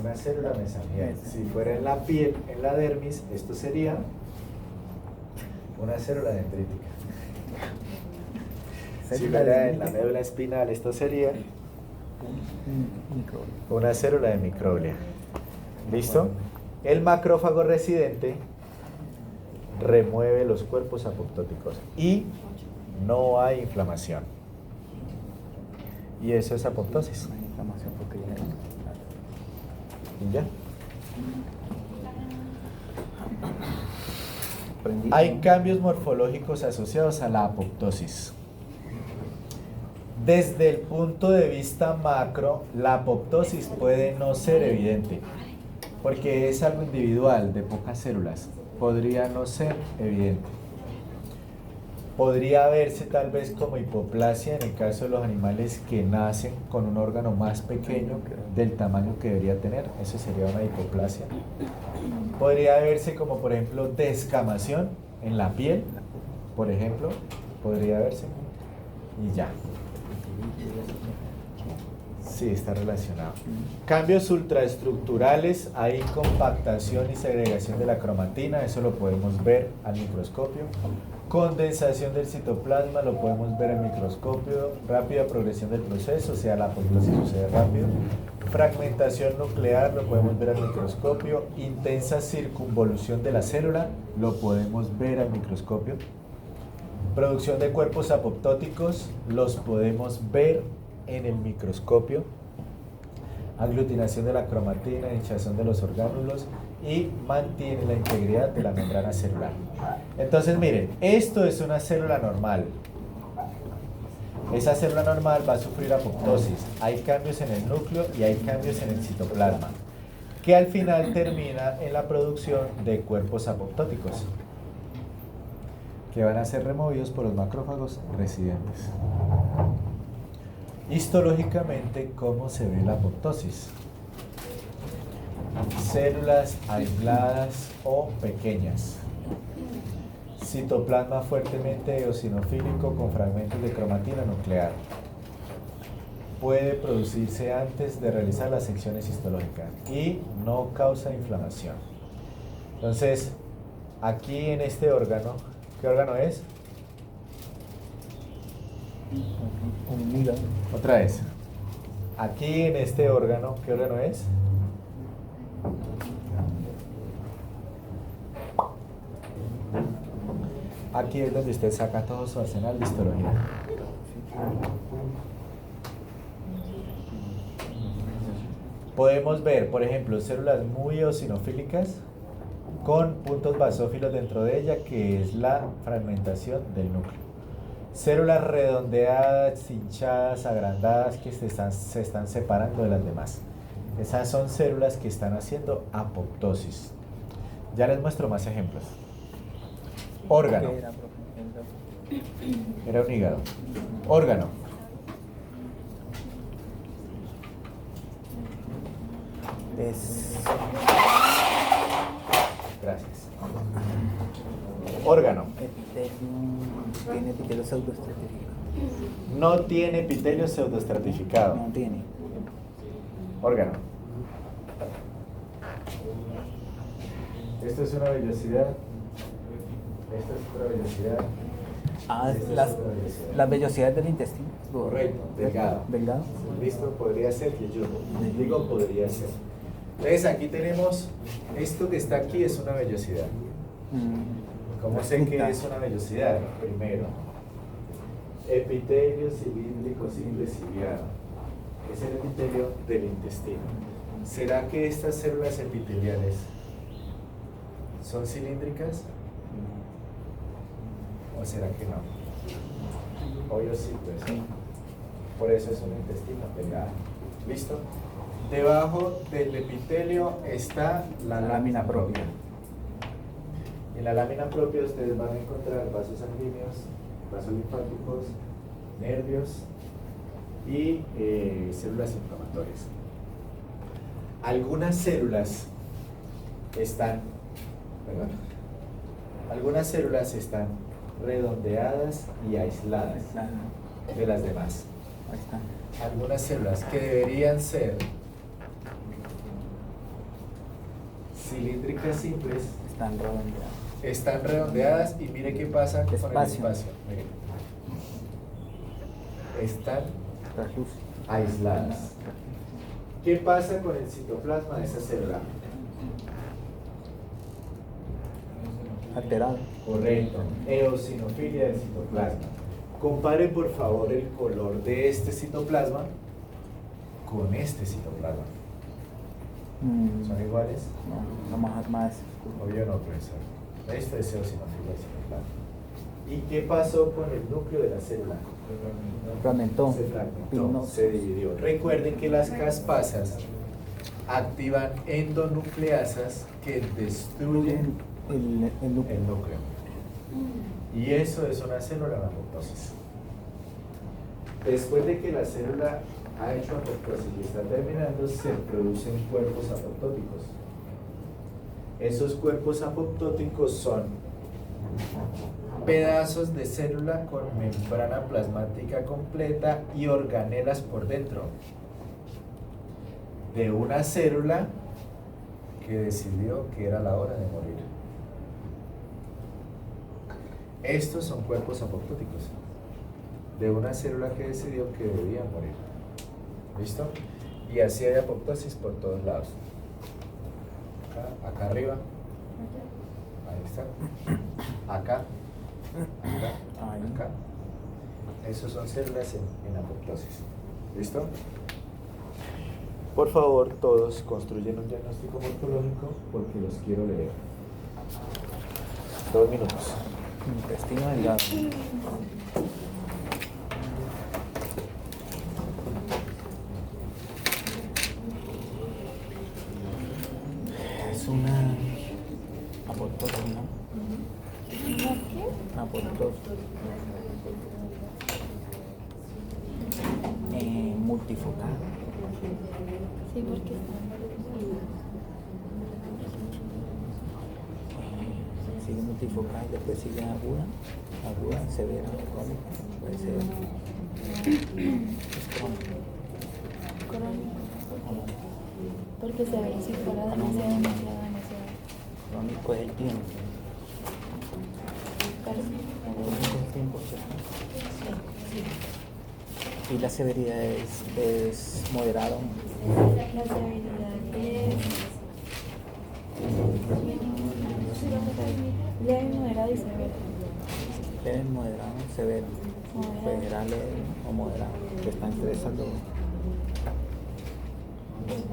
una célula mesangial. Si fuera en la piel, en la dermis, esto sería una célula dendrítica. Si fuera en la médula espinal, esto sería una célula de microglia. ¿Listo? El macrófago residente remueve los cuerpos apoptóticos y no hay inflamación. Y eso es apoptosis. ¿Y ya? Hay cambios morfológicos asociados a la apoptosis. Desde el punto de vista macro, la apoptosis puede no ser evidente, porque es algo individual, de pocas células. Podría no ser evidente. Podría verse tal vez como hipoplasia en el caso de los animales que nacen con un órgano más pequeño del tamaño que debería tener. Eso sería una hipoplasia. Podría verse como, por ejemplo, descamación en la piel, por ejemplo. Podría verse. Y ya. Sí, está relacionado. Cambios ultraestructurales, hay compactación y segregación de la cromatina, eso lo podemos ver al microscopio. Condensación del citoplasma, lo podemos ver al microscopio. Rápida progresión del proceso, o sea, la apoptosis sucede rápido. Fragmentación nuclear, lo podemos ver al microscopio. Intensa circunvolución de la célula, lo podemos ver al microscopio. Producción de cuerpos apoptóticos, los podemos ver en el microscopio. Aglutinación de la cromatina, hinchazón de los orgánulos y mantiene la integridad de la membrana celular. Entonces miren, esto es una célula normal. Esa célula normal va a sufrir apoptosis. Hay cambios en el núcleo y hay cambios en el citoplasma, que al final termina en la producción de cuerpos apoptóticos, que van a ser removidos por los macrófagos residentes. Histológicamente, ¿cómo se ve la apoptosis? Células aisladas o pequeñas. Citoplasma fuertemente eosinofílico con fragmentos de cromatina nuclear. Puede producirse antes de realizar las secciones histológicas y no causa inflamación. Entonces, aquí en este órgano, ¿qué órgano es? Un hígado. Otra vez. Aquí en este órgano, ¿qué órgano es? Aquí es donde usted saca todo su arsenal de histología. Podemos ver, por ejemplo, células muy eosinofílicas con puntos basófilos dentro de ella, que es la fragmentación del núcleo. Células redondeadas, hinchadas, agrandadas, que se están separando de las demás. Esas son células que están haciendo apoptosis. Ya les muestro más ejemplos. Órgano. Era un hígado. Órgano. Gracias. Órgano. Tiene epitelio pseudoestratificado. No tiene epitelio pseudoestratificado. No tiene. Órgano. Esto es una vellosidad. Esto es otra vellosidad. Ah, Esto es las, otra vellosidad. las vellosidades del intestino. Correcto, delgado. Delgado. Listo, podría ser que yo digo podría ser. Entonces aquí tenemos esto que está aquí es una vellosidad. ¿Cómo sé que es una vellosidad? Primero, epitelio cilíndrico simple ciliado. Es el epitelio del intestino. ¿Será que estas células epiteliales son cilíndricas? ¿O será que no? Obvio sí, pues. Por eso es un intestino delgado. ¿Listo? Debajo del epitelio está la lámina propia. En la lámina propia ustedes van a encontrar vasos sanguíneos, vasos linfáticos, nervios y células inflamatorias. Algunas células están, ¿verdad? Algunas células están redondeadas y aisladas de las demás. Ahí está. Algunas células que deberían ser cilíndricas simples Están redondeadas. están redondeadas y mire qué pasa con el Espacio. espacio. Mire. Están Translúcido. aisladas. ¿Qué pasa con el citoplasma de esa célula? Alterado. Correcto. Eosinofilia del citoplasma. Compare por favor el color de este citoplasma con este citoplasma. ¿Son iguales? No, más oscuro. Obvio no, profesor. Esto es eosinofilia del citoplasma. ¿Y qué pasó con el núcleo de la célula? Fragmentó. Se fragmentó, Pinó. se dividió. Recuerden que las caspasas activan endonucleasas que destruyen El núcleo. el núcleo. Y eso es una célula en apoptosis. Después de que la célula ha hecho apoptosis y está terminando, se producen cuerpos apoptóticos. Esos cuerpos apoptóticos son pedazos de célula con membrana plasmática completa y organelas por dentro. de una célula que decidió que era la hora de morir. Estos son cuerpos apoptóticos de una célula que decidió que debía morir. ¿Listo? Y así hay apoptosis por todos lados. Acá arriba. Ahí está. Acá. Acá. Esos son células en apoptosis. ¿Listo? Por favor, todos construyen un diagnóstico morfológico porque los quiero leer. 2 minutos. Intestino delgado. Es una apoptosis, ¿no? Una apoptosis. Multifocal. Sí, porque Sigue multifocal, después sigue aguda, severa, crónica, puede ser crónico. Porque se ve si fuera demasiado. crónico es el tiempo. Crónico es el tiempo, ¿cierto? Y la severidad es moderado. La severidad es leve, moderado y severo. Leve, moderado, severo. Puede ser leve o moderado, que está entre esas dos.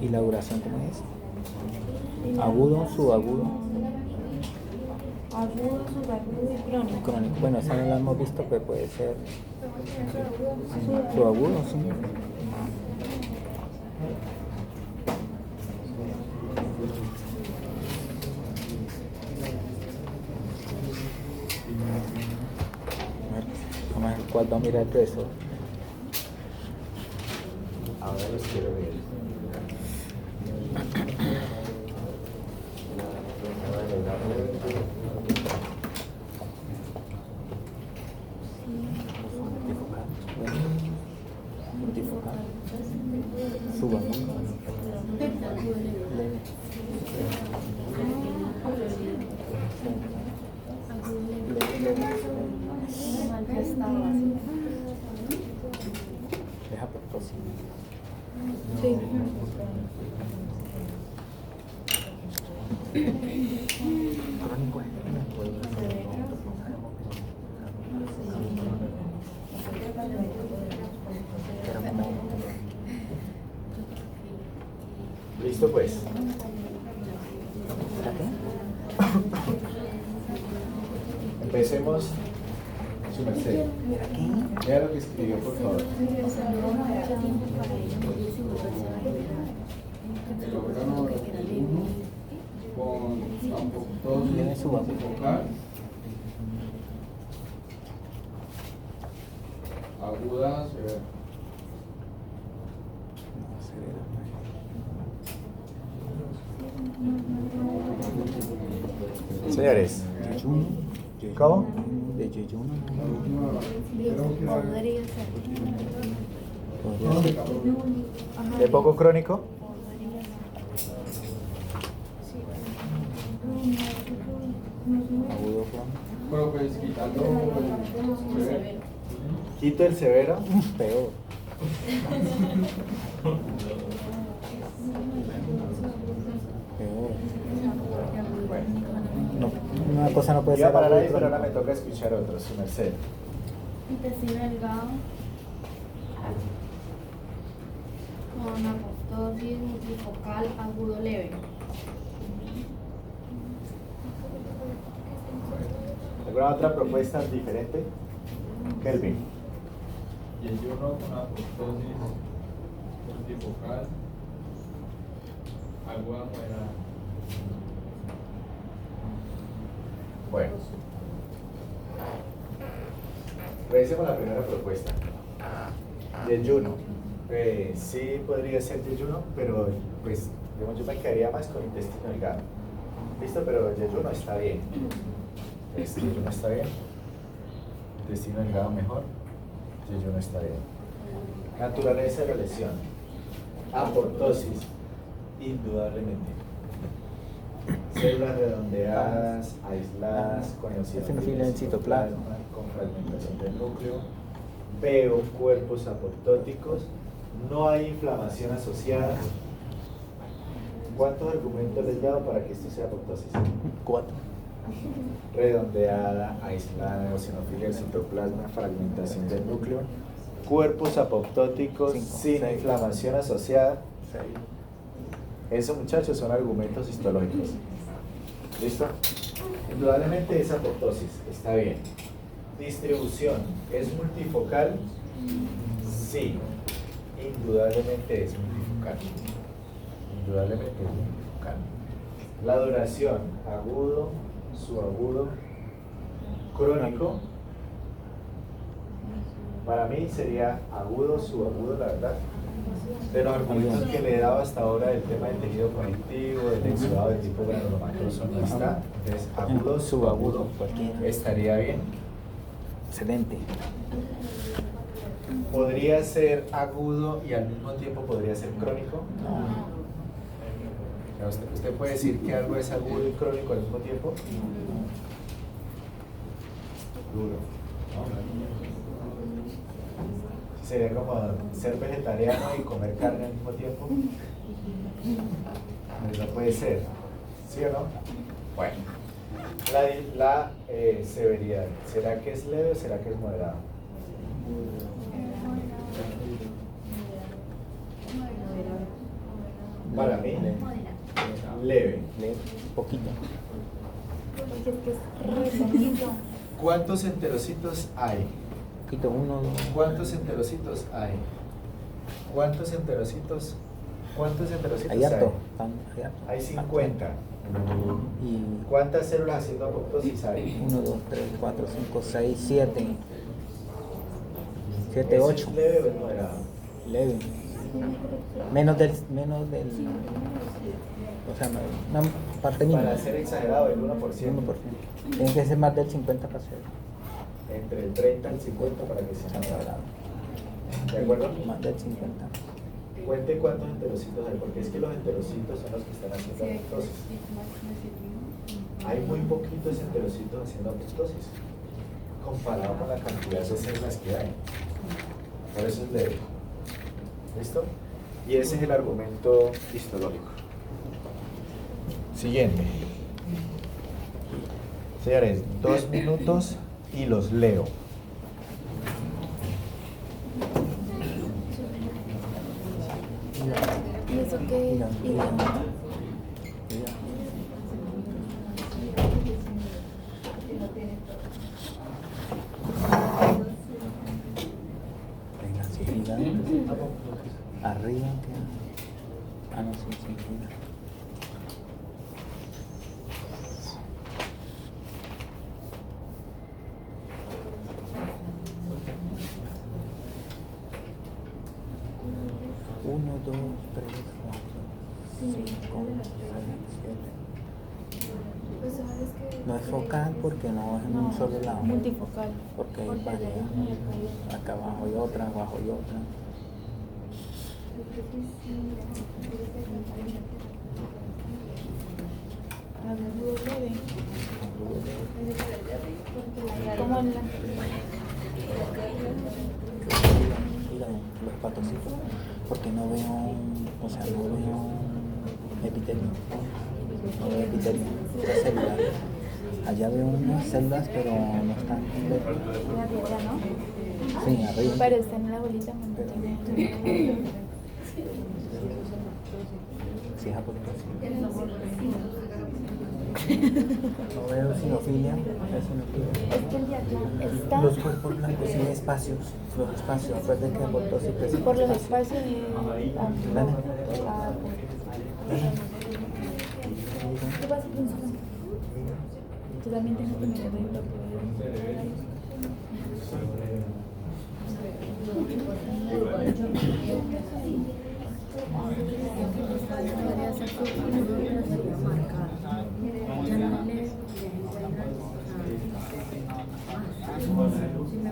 ¿Y la duración cómo es? Agudo, subagudo. Agudo, subagudo y crónico. Crónico. Bueno, esa no la hemos visto, pero puede ser subagudo, sí. Vamos a ver cuál va a mirar el profesor. Ahora los quiero ver. Multifocal. Subagudo. Leve. Es apoptosis. Sí. Crónico es pero como ¿Listo pues? ¿para qué? Empecemos. Su merced. Lea lo que escribió, por favor. El órgano con apoptosis Tiene su base. focal, aguda, severa. Señores, Yeyuno. ¿cómo? De yeyuno. La última, creo que Podría ser. Podría ser. Ajá. ¿De poco crónico? Agudo crónico. pero pues quitando el severo. Quito el severo. Peor. Peor. No, una cosa no puede Iba a ser parar ahí, agudo pero ahora crónico. me toca escuchar otro, su merced. Intestino delgado. Con apoptosis multifocal agudo leve. ¿Alguna otra propuesta diferente? Kelvin. Yeyuno con apoptosis multifocal, aguda moderada. Bueno. Revisemos la primera propuesta. Yeyuno. Sí podría ser yeyuno, pero pues digamos, yo me quedaría más con intestino delgado. ¿Listo? Pero yeyuno está bien. Yeyuno está bien. Intestino delgado mejor. Yeyuno está bien. Naturaleza de la lesión. Apoptosis. indudablemente. Células redondeadas, aisladas, con eosinofilia del citoplasma, con fragmentación del núcleo. Veo cuerpos apoptóticos. No hay inflamación asociada. ¿Cuántos argumentos les he dado para que esto sea apoptosis? 4. Redondeada, aislada, eosinofilia del citoplasma, fragmentación del núcleo. Cuerpos apoptóticos 5, sin 6. inflamación asociada. 6. Esos, muchachos, son argumentos histológicos. ¿Listo? Indudablemente es apoptosis, está bien. Distribución, ¿es multifocal? Sí, indudablemente es multifocal. Indudablemente es multifocal. La duración, agudo, subagudo, crónico. Para mí sería agudo, subagudo, la verdad. De los argumentos que le he dado hasta ahora del tema del tejido conectivo, del exudado de tipo granulomatoso no está. Entonces, agudo, subagudo, estaría bien. Excelente. ¿Podría ser agudo y al mismo tiempo podría ser crónico? O sea, ¿usted puede decir que algo es agudo y crónico al mismo tiempo? Duro, ¿no? Sería como ser vegetariano y comer carne al mismo tiempo. No puede ser, ¿sí o no? Bueno, la severidad, ¿será que es leve o será que es moderado? Para mí, leve. Leve, poquito. Porque es que es re poquito. ¿Cuántos enterocitos hay? Poquito, 1, 2. ¿Cuántos enterocitos hay? ¿Cuántos enterocitos? ¿Cuántos enterocitos Hay harto. hay? Hay 50. Y ¿Cuántas células haciendo apoptosis hay? 1, 2, 3, 4, 5, 6, 7. 7, ¿Eso 8. es leve o es moderado? Leve. Menos del. O sea, una parte mínima. Para ser exagerado, el 1%. 1%. Tiene que ser más del 50%. Entre el 30 y el 50 para que sea moderado. ¿De acuerdo? Más del 50. Cuente cuántos enterocitos hay, porque es que los enterocitos son los que están haciendo apoptosis. Hay muy poquitos enterocitos haciendo apoptosis comparado con la cantidad de células que hay. Por eso es leve. ¿Listo? Y ese es el argumento histológico. Siguiente. Señores, 2 minutos y los leo. ¿Y eso qué? Venga, sí, mira. Arriba. No, sí, mira. Uno, 2, 3, 4, 5, 6, 7. No es focal porque no es en un solo lado. Multifocal. Porque hay varias. Acá abajo y otra, abajo y otra. Como en la... Los patocitos, porque no veo, o sea, no veo epitelio, no veo epitelio, las células. Allá veo unas células, pero no están completas. Arriba, ¿no? Sí, arriba. Pero está en la bolita. Sí, es apoptosis. No veo sinofilia, Es que el diagrama está Los cuerpos blancos sin espacios, los espacios, recuerden que apoptosis presenta por los espacios y... ¿Qué pasa, princesa? Tú también tienes que mirar ahí para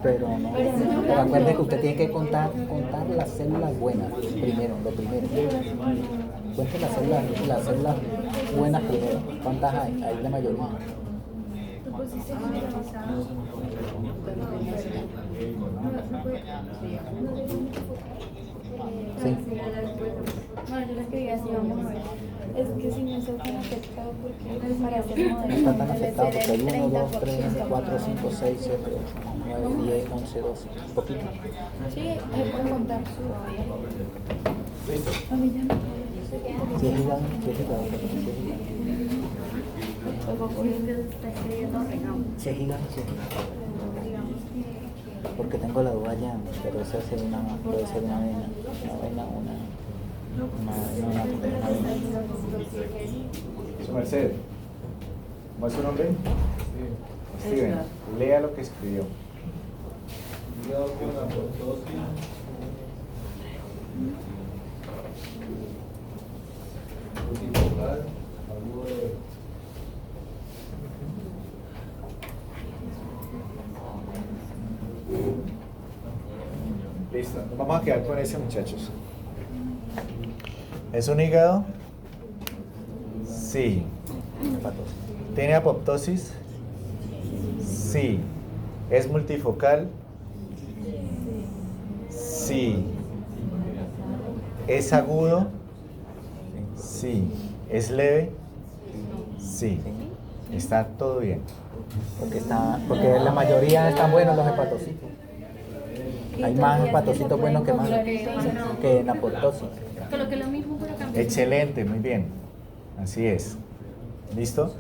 Pero no, recuerde que usted tiene que contar las células buenas primero, lo primero. Cuente las células buenas primero. ¿Cuántas hay? Hay la mayoría. Tú pusiste generalizado. Sí. Bueno, yo la escribí así, vamos a ver. Es que si no está tan afectado porque para hacer No modelo está tan debe afectado ser porque el hay 1, 2, 3, 30%. 4, 5, 6, 7, 8, 9, 10, 11, 12. Poquito. Sí, ahí puedo contar. Listo. A mí ya no. Si es hígado, si es hígado, pero si es hígado. Si es hígado, si es hígado. Porque tengo la duda ya, pero eso puede ser una vena, una vena. Su merced. ¿Cómo es su nombre? Steven. Lea lo que escribió. Hígado con apostosis. Multifocal, algo de Listo. Nos vamos a quedar con ese, muchachos. ¿Es un hígado? Sí. Hepatosis. ¿Tiene apoptosis? Sí. ¿Es multifocal? Sí. ¿Es agudo? Sí. ¿Es leve? Sí. Está todo bien. Porque la mayoría están buenos los hepatocitos. Hay más hepatocitos buenos que en apoptosis. Coloqué lo mismo para cambiar. Excelente, muy bien. Así es. ¿Listo?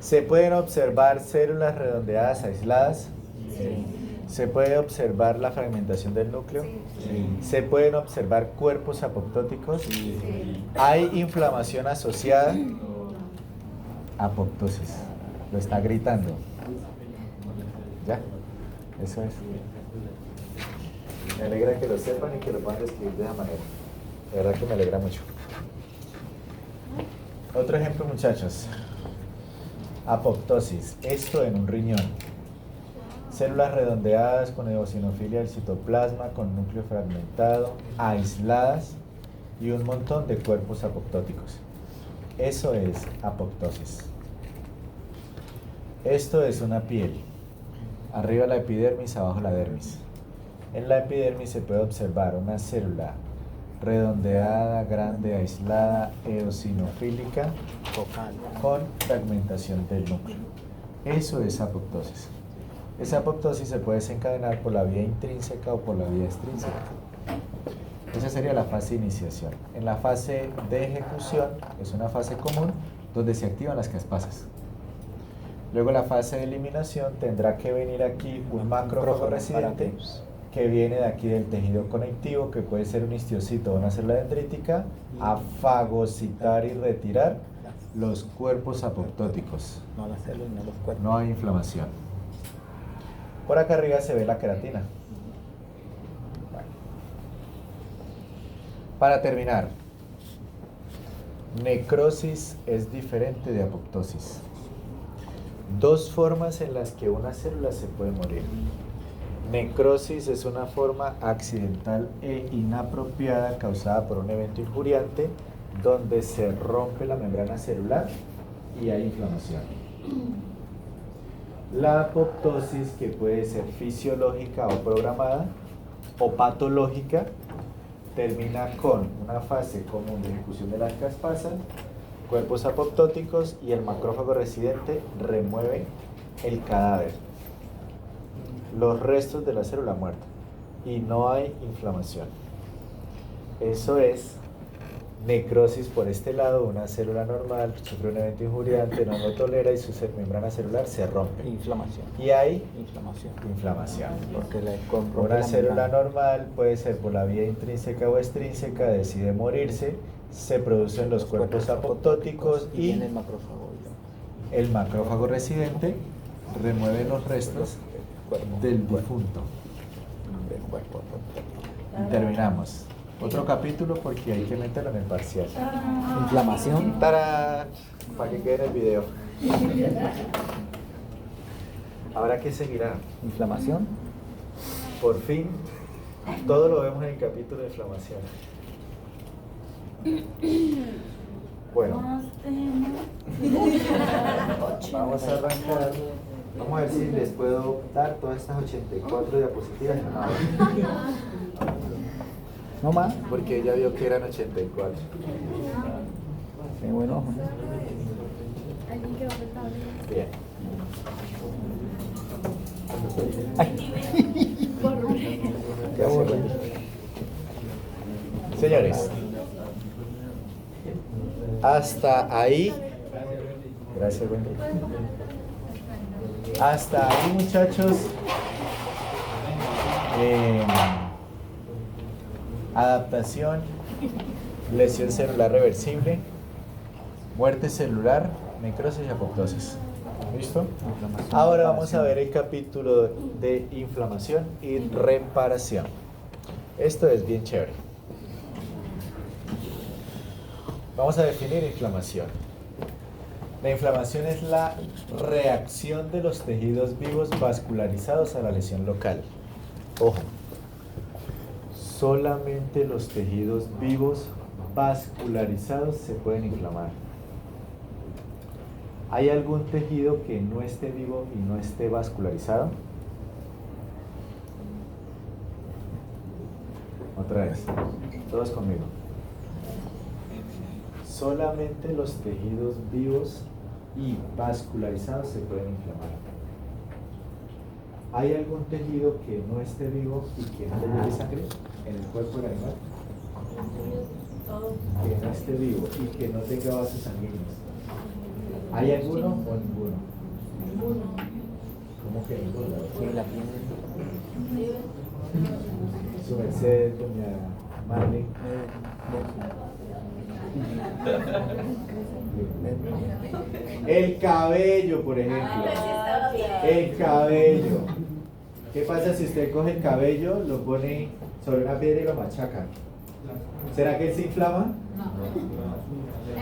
Se pueden observar células redondeadas aisladas. Se puede observar la fragmentación del núcleo. Se pueden observar cuerpos apoptóticos. Hay inflamación asociada. Apoptosis. Lo está gritando. ¿Ya? Eso es. Me alegra que lo sepan y que lo puedan describir de esa manera. De verdad que me alegra mucho. Otro ejemplo, muchachos. Apoptosis. Esto en un riñón. Células redondeadas con eosinofilia del citoplasma, con núcleo fragmentado, aisladas y un montón de cuerpos apoptóticos. Eso es apoptosis. Esto es una piel. Arriba la epidermis, abajo la dermis. En la epidermis se puede observar una célula redondeada, grande, aislada, eosinofílica, Focal. con fragmentación del núcleo. Eso es apoptosis. Esa apoptosis se puede desencadenar por la vía intrínseca o por la vía extrínseca. Esa sería la fase de iniciación. En la fase de ejecución es una fase común donde se activan las caspasas. Luego la fase de eliminación tendrá que venir aquí un macrófago residente que viene de aquí del tejido conectivo, que puede ser un histiocito o una célula dendrítica, a fagocitar y retirar los cuerpos apoptóticos. No las células, no los cuerpos. No hay inflamación. Por acá arriba se ve la queratina. Bueno. Para terminar, necrosis es diferente de apoptosis. Dos formas en las que una célula se puede morir. Necrosis es una forma accidental e inapropiada causada por un evento injuriante donde se rompe la membrana celular y hay inflamación. La apoptosis, que puede ser fisiológica o programada o patológica, termina con una fase común de ejecución de las caspasas, cuerpos apoptóticos, y el macrófago residente remueve el cadáver, los restos de la célula muerta, y no hay inflamación. Eso es necrosis por este lado. Una célula normal sufre un evento injuriante, no lo tolera y su membrana celular se rompe. Inflamación. Y hay Inflamación. inflamación. Porque le rompe Una la célula membrana. normal puede ser por la vía intrínseca o extrínseca, decide morirse, se producen los cuerpos apoptóticos y viene el macrófago. el macrófago residente remueve los restos del difunto. Del cuerpo apoptótico. Y terminamos. Otro capítulo porque hay que meterlo en el parcial. Inflamación. ¡Tarán! Para que quede en el video. Ahora, ¿qué seguirá? Inflamación. Por fin, todo lo vemos en el capítulo de inflamación. Bueno, Más tema. vamos a arrancar. Vamos a ver si les puedo dar todas estas 84 diapositivas en una hora. No más. Porque ella vio que eran 84. Qué bueno. Alguien que va a faltar. Bien. Qué aburrido. Señores, hasta ahí. Gracias, Wendy. Hasta ahí, muchachos. Adaptación, lesión celular reversible, muerte celular, necrosis y apoptosis. ¿Listo? Ahora vamos a ver el capítulo de inflamación y reparación. Esto es bien chévere. Vamos a definir inflamación. La inflamación es la reacción de los tejidos vivos vascularizados a la lesión local. Ojo, solamente los tejidos vivos vascularizados se pueden inflamar. ¿Hay algún tejido que no esté vivo y no esté vascularizado? Otra vez, todos conmigo. Solamente los tejidos vivos y vascularizados se pueden inflamar. ¿Hay algún tejido que no esté vivo y que no le lleve sangre en el cuerpo del animal? Que no esté vivo y que no tenga vasos sanguíneos. ¿Hay alguno o ninguno? ¿Cómo que ninguno? Sí, la piel. Su merced, doña Marley. El cabello, por ejemplo. El cabello. ¿Qué pasa si usted coge el cabello, lo pone sobre una piedra y lo machaca? ¿Será que él se inflama?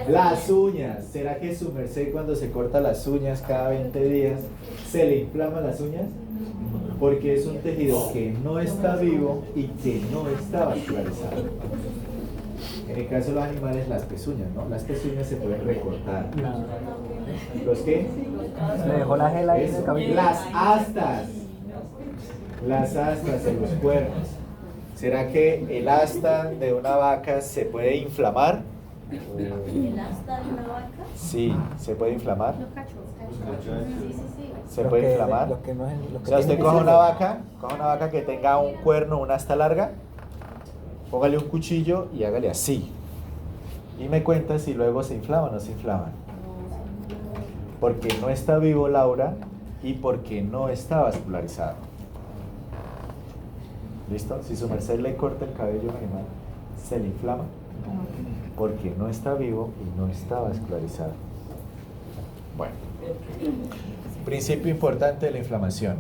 Las uñas. ¿Será que su merced cuando se corta las uñas cada 20 días se le inflaman las uñas? Porque es un tejido que no está vivo y que no está vascularizado. En el caso de los animales, las pezuñas, ¿no? Las pezuñas se pueden recortar. ¿Los qué? Se le dejó la gel ahí en el Eso. cabello. Las astas. Las astas en los cuernos. ¿Será que el asta de una vaca se puede inflamar? ¿El asta de una vaca? Sí, se puede inflamar. Los cachos. Sí, sí, sí. Se puede inflamar. Los que no es, los que O sea, usted tienen coge ese- una vaca que tenga un cuerno, una asta larga, póngale un cuchillo y hágale así. Y me cuenta si luego se inflama o no se inflama. Porque no está vivo Laura y porque no está vascularizado. ¿Listo? Si su merced le corta el cabello a un animal, se le inflama. Porque no está vivo y no está vascularizado. Bueno. Principio importante de la inflamación.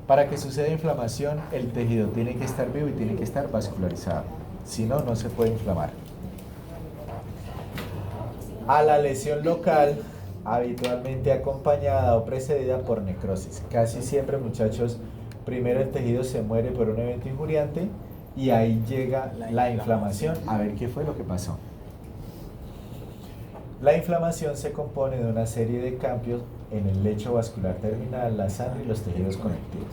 Para que suceda inflamación, el tejido tiene que estar vivo y tiene que estar vascularizado. Si no, no se puede inflamar. A la lesión local, habitualmente acompañada o precedida por necrosis. Casi siempre, muchachos, primero el tejido se muere por un evento injuriante y ahí llega la inflamación. A ver qué fue lo que pasó. La inflamación se compone de una serie de cambios en el lecho vascular terminal, la sangre y los tejidos conectivos.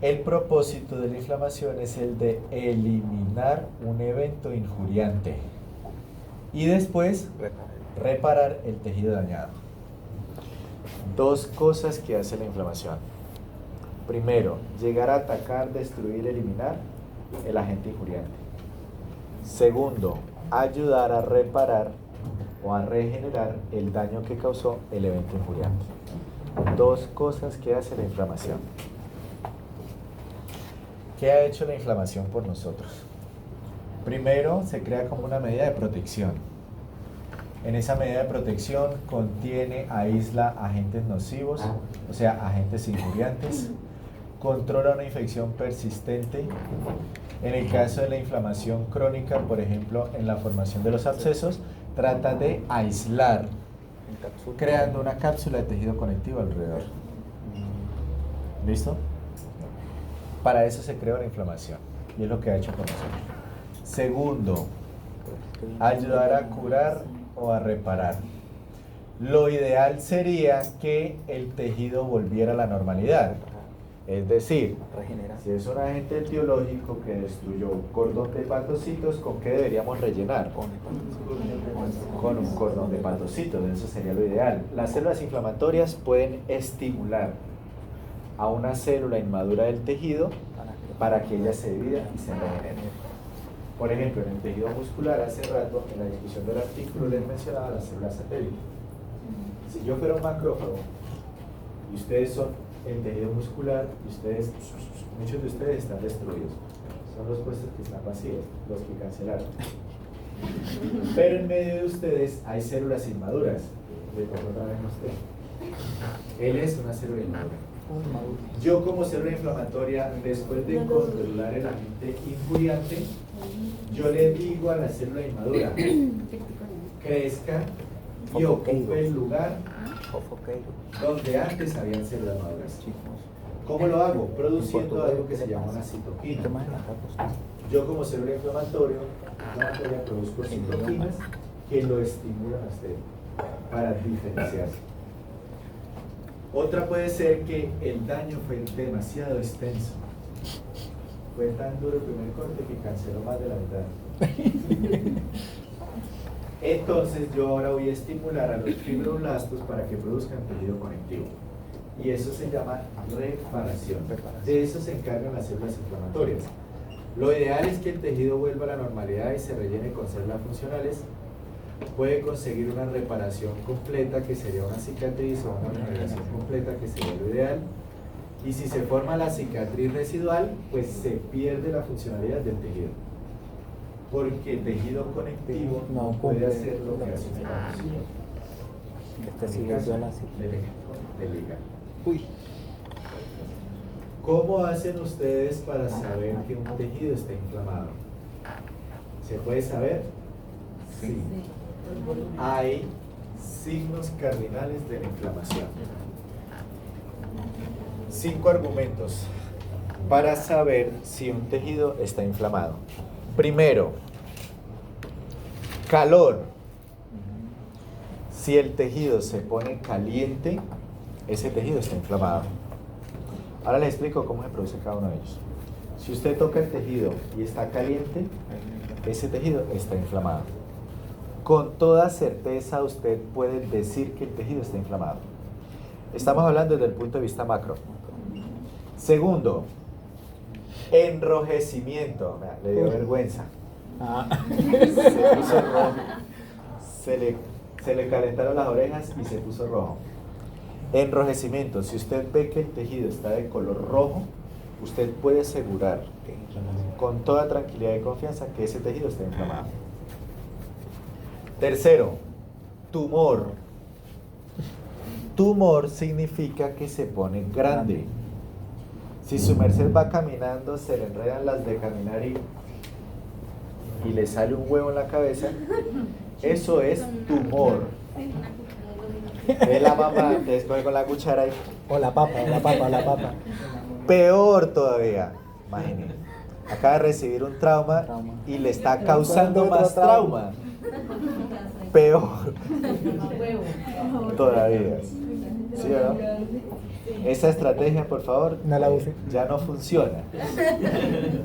El propósito de la inflamación es el de eliminar un evento injuriante y después reparar el tejido dañado. Dos cosas que hace la inflamación. Primero, llegar a atacar, destruir, eliminar el agente injuriante. Segundo, ayudar a reparar o a regenerar el daño que causó el evento injuriante. Dos cosas que hace la inflamación. ¿Qué ha hecho la inflamación por nosotros? Primero, se crea como una medida de protección. En esa medida de protección contiene, aísla agentes nocivos, o sea, agentes injuriantes, controla una infección persistente. En el caso de la inflamación crónica, por ejemplo, en la formación de los abscesos, trata de aislar, creando una cápsula de tejido conectivo alrededor. ¿Listo? Para eso se crea una inflamación y es lo que ha hecho con nosotros. Segundo, ayudar a curar o a reparar. Lo ideal sería que el tejido volviera a la normalidad. Es decir, Regenera. si es un agente etiológico que destruyó un cordón de hepatocitos, ¿con qué deberíamos rellenar? Con un cordón de hepatocitos, eso sería lo ideal. Las células inflamatorias pueden estimular a una célula inmadura del tejido para que ella se divida y se regenere. Por ejemplo, en el tejido muscular, hace rato, en la discusión del artículo, les mencionaba las células satélites. Si yo fuera un macrófago y ustedes son el tejido muscular y ustedes, muchos de ustedes están destruidos, son los puestos que están vacíos, los que cancelaron. Pero en medio de ustedes hay células inmaduras. Le toco otra vez a usted. Él es una célula inmadura. Yo como célula inflamatoria, después de controlar el agente injuriante, yo le digo a la célula inmadura, crezca y ocupe el lugar donde antes habían células maduras. ¿Cómo lo hago? Produciendo algo que se llama una citoquina. Yo como célula inflamatoria produzco citoquinas que lo estimulan a usted para diferenciarse. Otra puede ser que el daño fue demasiado extenso. Fue tan duro el primer corte que canceló más de la mitad. Entonces yo ahora voy a estimular a los fibroblastos para que produzcan tejido conectivo. Y eso se llama reparación. De eso se encargan las células inflamatorias. Lo ideal es que el tejido vuelva a la normalidad y se rellene con células funcionales. Puede conseguir una reparación completa, que sería una cicatriz, o una regeneración completa, que sería lo ideal. Y si se forma la cicatriz residual, pues se pierde la funcionalidad del tejido. Porque el tejido conectivo no puede hacer lo que hace la función. Del hígado. Uy. ¿Cómo hacen ustedes para saber que un tejido está inflamado? ¿Se puede saber? Sí. Hay signos cardinales de la inflamación. 5 argumentos para saber si un tejido está inflamado. Primero, calor. Si el tejido se pone caliente, ese tejido está inflamado. Ahora les explico cómo se produce cada uno de ellos. Si usted toca el tejido y está caliente, ese tejido está inflamado. Con toda certeza usted puede decir que el tejido está inflamado. Estamos hablando desde el punto de vista macro. Segundo, enrojecimiento. Le dio vergüenza. Se puso rojo. Se le calentaron las orejas y se puso rojo. Enrojecimiento. Si usted ve que el tejido está de color rojo, usted puede asegurar con toda tranquilidad y confianza que ese tejido está inflamado. Tercero, tumor. Tumor significa que se pone grande. Si su merced va caminando, se le enredan las de caminar y le sale un huevo en la cabeza, eso es tumor. Ve la mamá, entonces coge con la cuchara y... O la papa. Peor todavía, imagínense. Acaba de recibir un trauma y le está causando más trauma. Peor todavía. ¿Sí o no? Esa estrategia, por favor, no la use. Ya no funciona.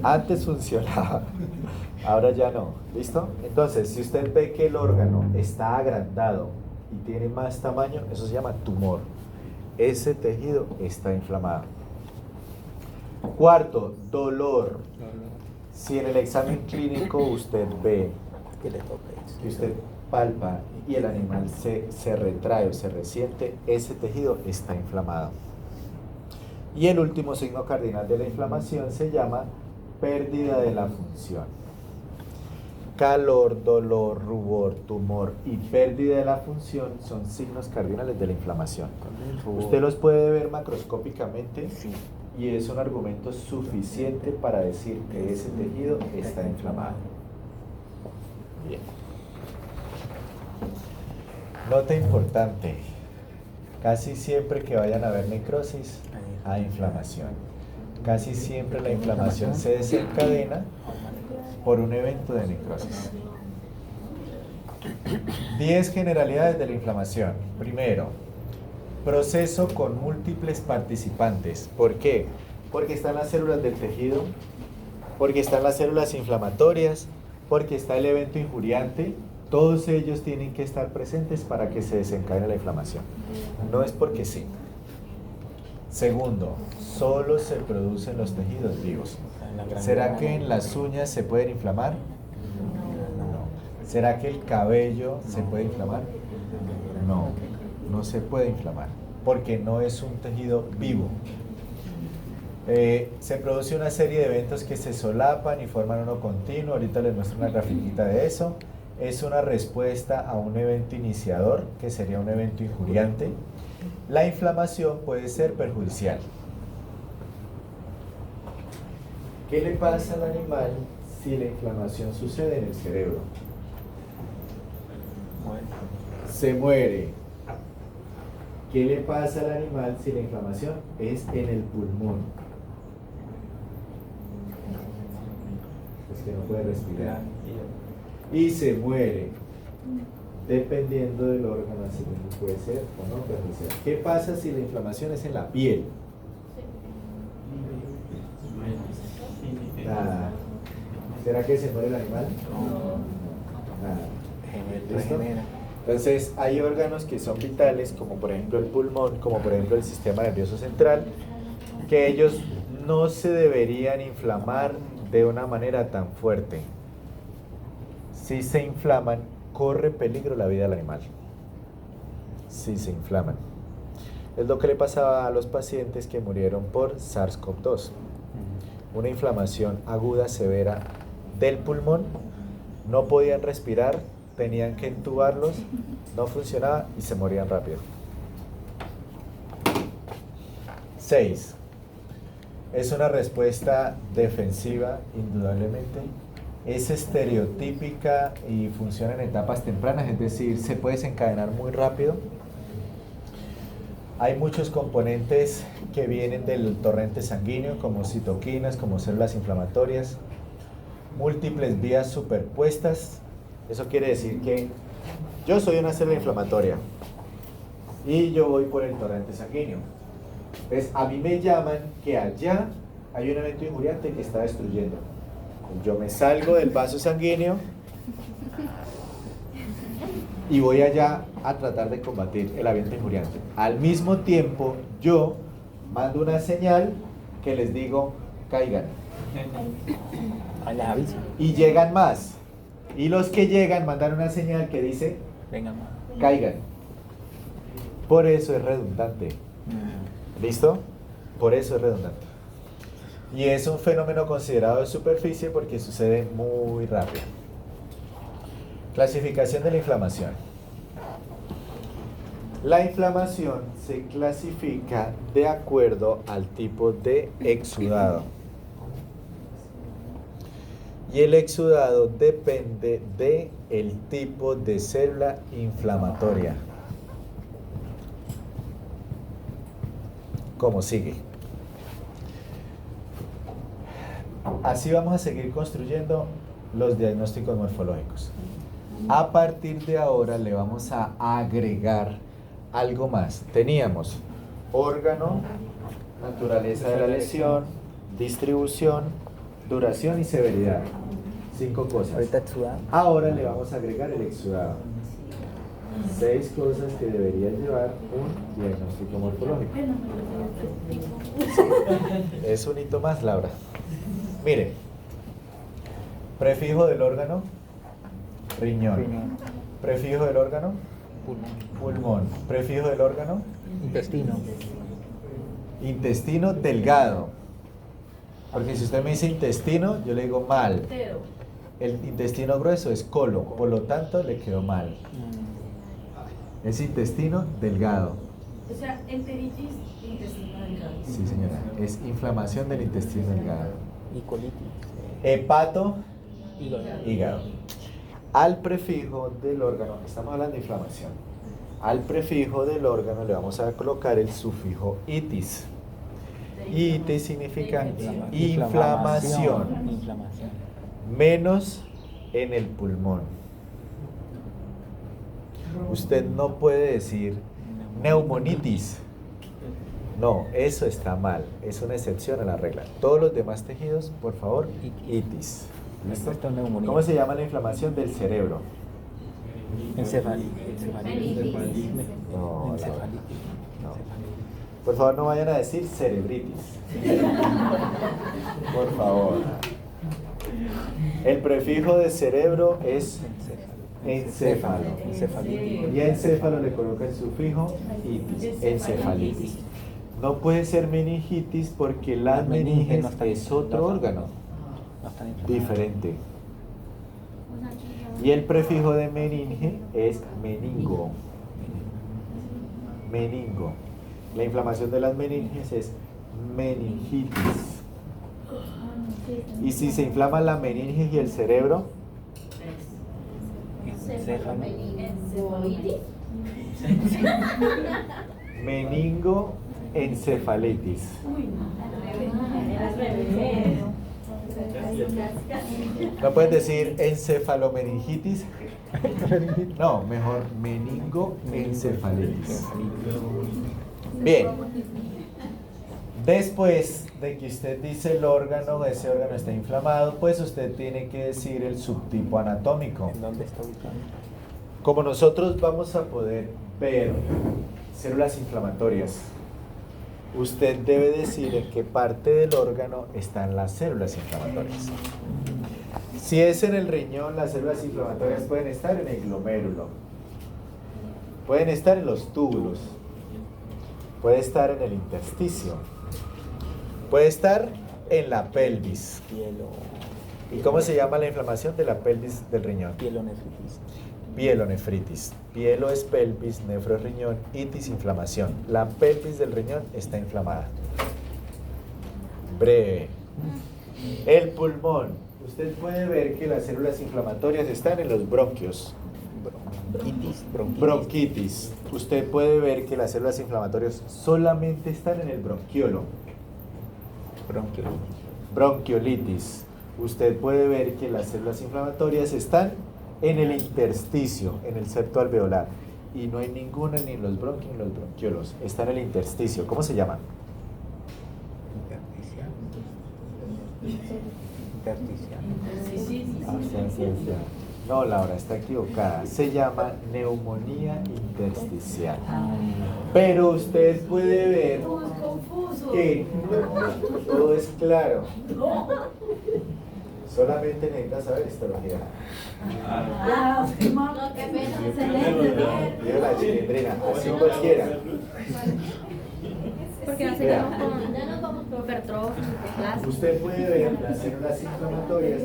Antes funcionaba, ahora ya no. ¿Listo? Entonces, si usted ve que el órgano está agrandado y tiene más tamaño, eso se llama tumor. Ese tejido está inflamado. Cuarto, dolor. Si en el examen clínico usted ve que usted palpa y el animal se retrae o se resiente, ese tejido está inflamado. Y el último signo cardinal de la inflamación se llama pérdida de la función. Calor, dolor, rubor, tumor y pérdida de la función son signos cardinales de la inflamación. Usted los puede ver macroscópicamente y es un argumento suficiente para decir que ese tejido está inflamado. Bien. Nota importante, casi siempre que vayan a ver necrosis hay inflamación. Casi siempre la inflamación se desencadena por un evento de necrosis. 10 generalidades de la inflamación. Primero, proceso con múltiples participantes. ¿Por qué? Porque están las células del tejido, porque están las células inflamatorias, porque está el evento injuriante. Todos ellos tienen que estar presentes para que se desencadene la inflamación. No es porque sí. Segundo, solo se producen los tejidos vivos. ¿Será que en las uñas se pueden inflamar? No. ¿Será que el cabello se puede inflamar? No, no se puede inflamar, porque no es un tejido vivo. Se produce una serie de eventos que se solapan y forman uno continuo. Ahorita les muestro una grafiquita de eso. Es una respuesta a un evento iniciador, que sería un evento injuriante. La inflamación puede ser perjudicial. ¿Qué le pasa al animal si la inflamación sucede en el cerebro? Se muere. ¿Qué le pasa al animal si la inflamación es en el pulmón? Es que no puede respirar. Y se muere. Dependiendo del órgano, así puede ser o no perjudicial. ¿Qué pasa si la inflamación es en la piel? Nada. ¿Será que se muere el animal? Nada. ¿Listo? Entonces, hay órganos que son vitales, como por ejemplo el pulmón, como por ejemplo el sistema nervioso central, que ellos no se deberían inflamar de una manera tan fuerte. Si se inflaman, corre peligro la vida del animal. Si se inflaman. Es lo que le pasaba a los pacientes que murieron por SARS-CoV-2. Una inflamación aguda, severa del pulmón, no podían respirar, tenían que entubarlos, no funcionaba y se morían rápido. 6. Es una respuesta defensiva, indudablemente. Es estereotípica y funciona en etapas tempranas, es decir, se puede desencadenar muy rápido. Hay muchos componentes que vienen del torrente sanguíneo, como citoquinas, como células inflamatorias, múltiples vías superpuestas. Eso quiere decir que yo soy una célula inflamatoria y yo voy por el torrente sanguíneo. Entonces, a mí me llaman que allá hay un evento injuriante que está destruyendo. Yo me salgo del vaso sanguíneo y voy allá a tratar de combatir el evento injuriante. Al mismo tiempo, yo mando una señal que les digo, caigan. Y llegan más. Y los que llegan mandan una señal que dice, vengan, caigan. Por eso es redundante. ¿Listo? Por eso es redundante. Y es un fenómeno considerado de superficie porque sucede muy rápido. Clasificación de la inflamación. La inflamación se clasifica de acuerdo al tipo de exudado. Y el exudado depende del tipo de célula inflamatoria. Como sigue. Así vamos a seguir construyendo los diagnósticos morfológicos. A partir de ahora le vamos a agregar algo más. Teníamos órgano, naturaleza de la lesión, distribución, duración y severidad. 5 cosas. Ahorita exudado. Ahora le vamos a agregar el exudado. 6 cosas que deberían llevar un diagnóstico morfológico. Es un hito más, Laura. Mire, prefijo del órgano, riñón. Prefijo del órgano, pulmón. Prefijo del órgano, Intestino. intestino delgado. Porque si usted me dice intestino, yo le digo mal. El intestino grueso es colon, por lo tanto le quedó mal. Es intestino delgado. O sea, enteritis intestino delgado. Sí, señora. Es inflamación del intestino delgado. Y colitis. Hepato, Hígado. hígado. Al prefijo del órgano, estamos hablando de inflamación. Al prefijo del órgano le vamos a colocar el sufijo itis. Itis significa inflamación. Inflamación. Menos en el pulmón. Usted no puede decir neumonitis. No, eso está mal. Es una excepción a la regla. Todos los demás tejidos, por favor, itis. ¿Listo? Esto es neumonía. ¿Cómo se llama la inflamación del cerebro? Encefalitis. No, Laura. Encefalitis. No. Por favor, no vayan a decir cerebritis. Por favor. El prefijo de cerebro es encéfalo. Encefalitis. Y a encéfalo le coloca el sufijo itis, encefalitis. No puede ser meningitis porque las meninges es otro órgano No están inflamadas. diferente. Y el prefijo de meninge es meningo. Meningo. La inflamación de las meninges es meningitis. Y si se inflama la meninge y el cerebro, Encéfalo. meningo encefalitis. ¿No puedes decir encefalomeningitis? No, mejor meningo encefalitis. Bien. Después de que usted dice el órgano, ese órgano está inflamado, pues usted tiene que decir el subtipo anatómico. ¿En dónde está ubicado? Como nosotros vamos a poder ver células inflamatorias, usted debe decir en qué parte del órgano están las células inflamatorias. Si es en el riñón, las células inflamatorias pueden estar en el glomérulo, pueden estar en los túbulos, puede estar en el intersticio, puede estar en la pelvis. ¿Y cómo se llama la inflamación de la pelvis del riñón? Pielonefritis. Pielonefritis. Pielo es pelvis, nefro es riñón, itis inflamación. La pelvis del riñón está inflamada. Breve. El pulmón. Usted puede ver que las células inflamatorias están en los bronquios. Bronquitis. Usted puede ver que las células inflamatorias solamente están en el bronquiolo. Bronquiolitis. Usted puede ver que las células inflamatorias están en el intersticio, en el septo alveolar. Y no hay ninguna ni en los bronquios ni en los bronquiolos. Está en el intersticio. ¿Cómo se llama? Intersticial. No, Laura, está equivocada. Se llama neumonía intersticial. Pero usted puede ver que todo es claro. Solamente necesita saber histología. Yo la chilindrina, así cualquiera. Porque no se Vea. con hipertrofia, plasma. Usted puede ver las células inflamatorias.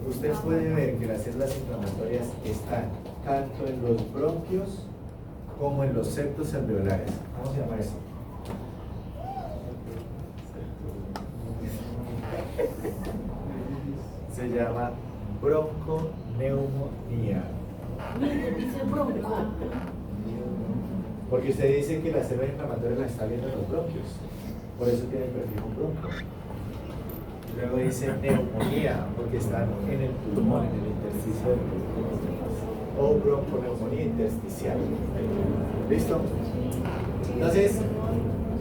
Usted puede ver que las células inflamatorias están tanto en los bronquios como en los septos alveolares. ¿Cómo se llama eso? Se llama bronconeumonía. Porque usted dice que las células inflamatorias las está viendo en los bronquios. Por eso tiene el prefijo bronco. Y luego dice neumonía, porque están en el pulmón, en el intersticio del pulmón. O bronconeumonía intersticial. ¿Listo? Entonces,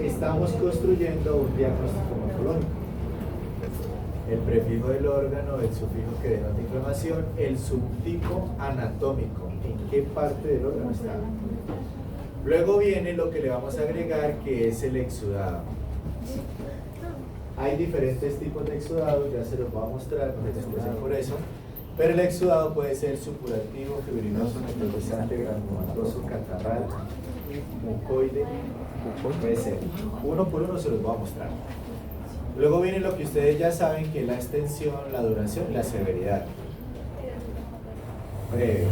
estamos construyendo un diagnóstico morfológico. El prefijo del órgano, el sufijo que denota inflamación, el subtipo anatómico, en qué parte del órgano está. Luego viene lo que le vamos a agregar, que es el exudado. Hay diferentes tipos de exudados, ya se los voy a mostrar, no se estresen por eso. Pero el exudado puede ser supurativo, fibrinoso, necrotizante, granulomatoso, catarral, mucoide, puede ser. Uno por uno se los voy a mostrar. Luego viene lo que ustedes ya saben, que es la extensión, la duración y la severidad. Breve.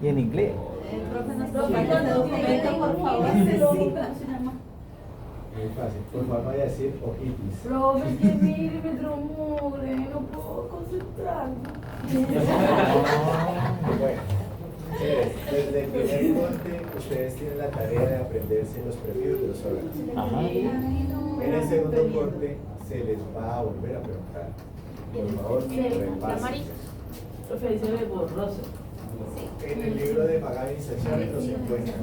Y en inglés. Muy fácil. Por favor, no vaya a decir ojitis. Profe, es que mire, me entró mugre, no puedo concentrarme. Bueno, desde el primer corte ustedes tienen la tarea de aprenderse los prefijos de los órganos. Ajá. En el segundo corte se les va a volver a preguntar. Por favor, repasen. Profe, se ve borroso. En el libro de Magavi Inserción los encuentran.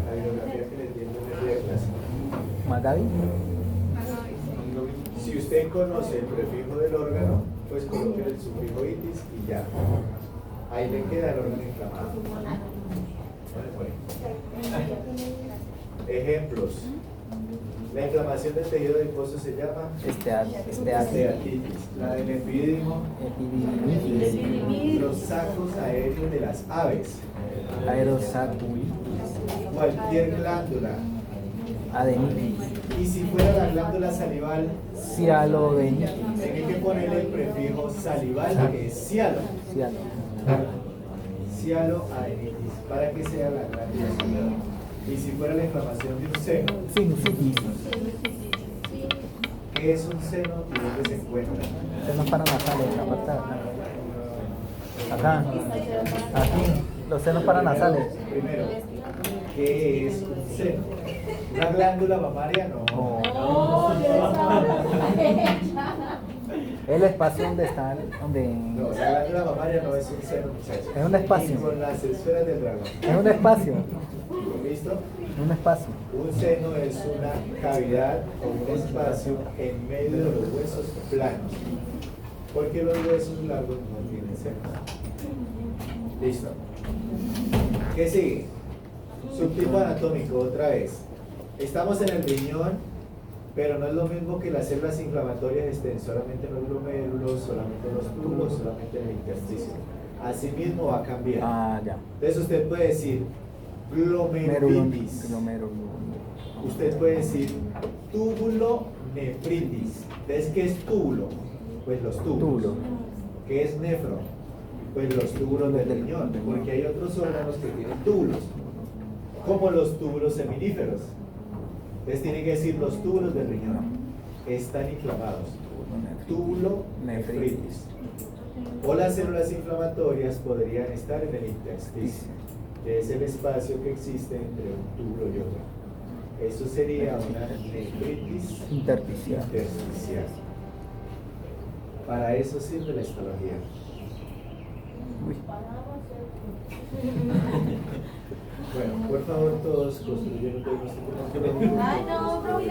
La bibliografía que les di en el día de clase. Magavi. Si usted conoce el prefijo del órgano, pues coloque el sufijo itis y ya. Ahí le queda el órgano inflamado. Ejemplos. La inflamación del tejido adiposo se llama esteatitis. La del epidídimo, los sacos aéreos de las aves. Aerosaculitis. Cualquier glándula. Adenitis. Y si fuera la glándula salival, Cialodenitis. tiene que ponerle el prefijo salival, que es cialo. Cialo. Cialoadenitis, para que sea la glándula salival. Y si fuera la inflamación de un seno, Sinusitis. ¿qué es un seno y dónde se encuentra? Senos paranasales, en la parte de acá. Acá. Aquí. Los senos paranasales. Primero, ¿qué es un seno? ¿Una glándula mamaria? No. El espacio donde está, No, la glándula mamaria no es un seno, muchachos. Es un espacio. Ni con las esferas del dragón. es un espacio. ¿Listo? Un espacio. Un seno es una cavidad o un espacio en medio de los huesos planos. Porque los huesos largos no tienen senos. ¿Listo? ¿Qué sigue? Subtipo anatómico, otra vez. Estamos en el riñón, pero no es lo mismo que las células inflamatorias estén solamente en los glomérulos, solamente en los túbulos, solamente en el intersticio. Asimismo va a cambiar. Ah, ya. Entonces usted puede decir glomerulitis. Usted puede decir túbulo-nefritis. Entonces, ¿qué es túbulo? Pues los túbulos. Túbulo. ¿Qué es nefro? Pues los túbulos del riñón, porque hay otros órganos que tienen túbulos, como los túbulos seminíferos. Entonces tiene que decir los túbulos del riñón están inflamados. Túbulo nefritis. O las células inflamatorias podrían estar en el intersticio, que es el espacio que existe entre un túbulo y otro. Eso sería una nefritis Intersticial. intersticial. Para eso sirve la histología. Uy. Bueno, por favor, todos construyen un diagnóstico. Ay, no, profe.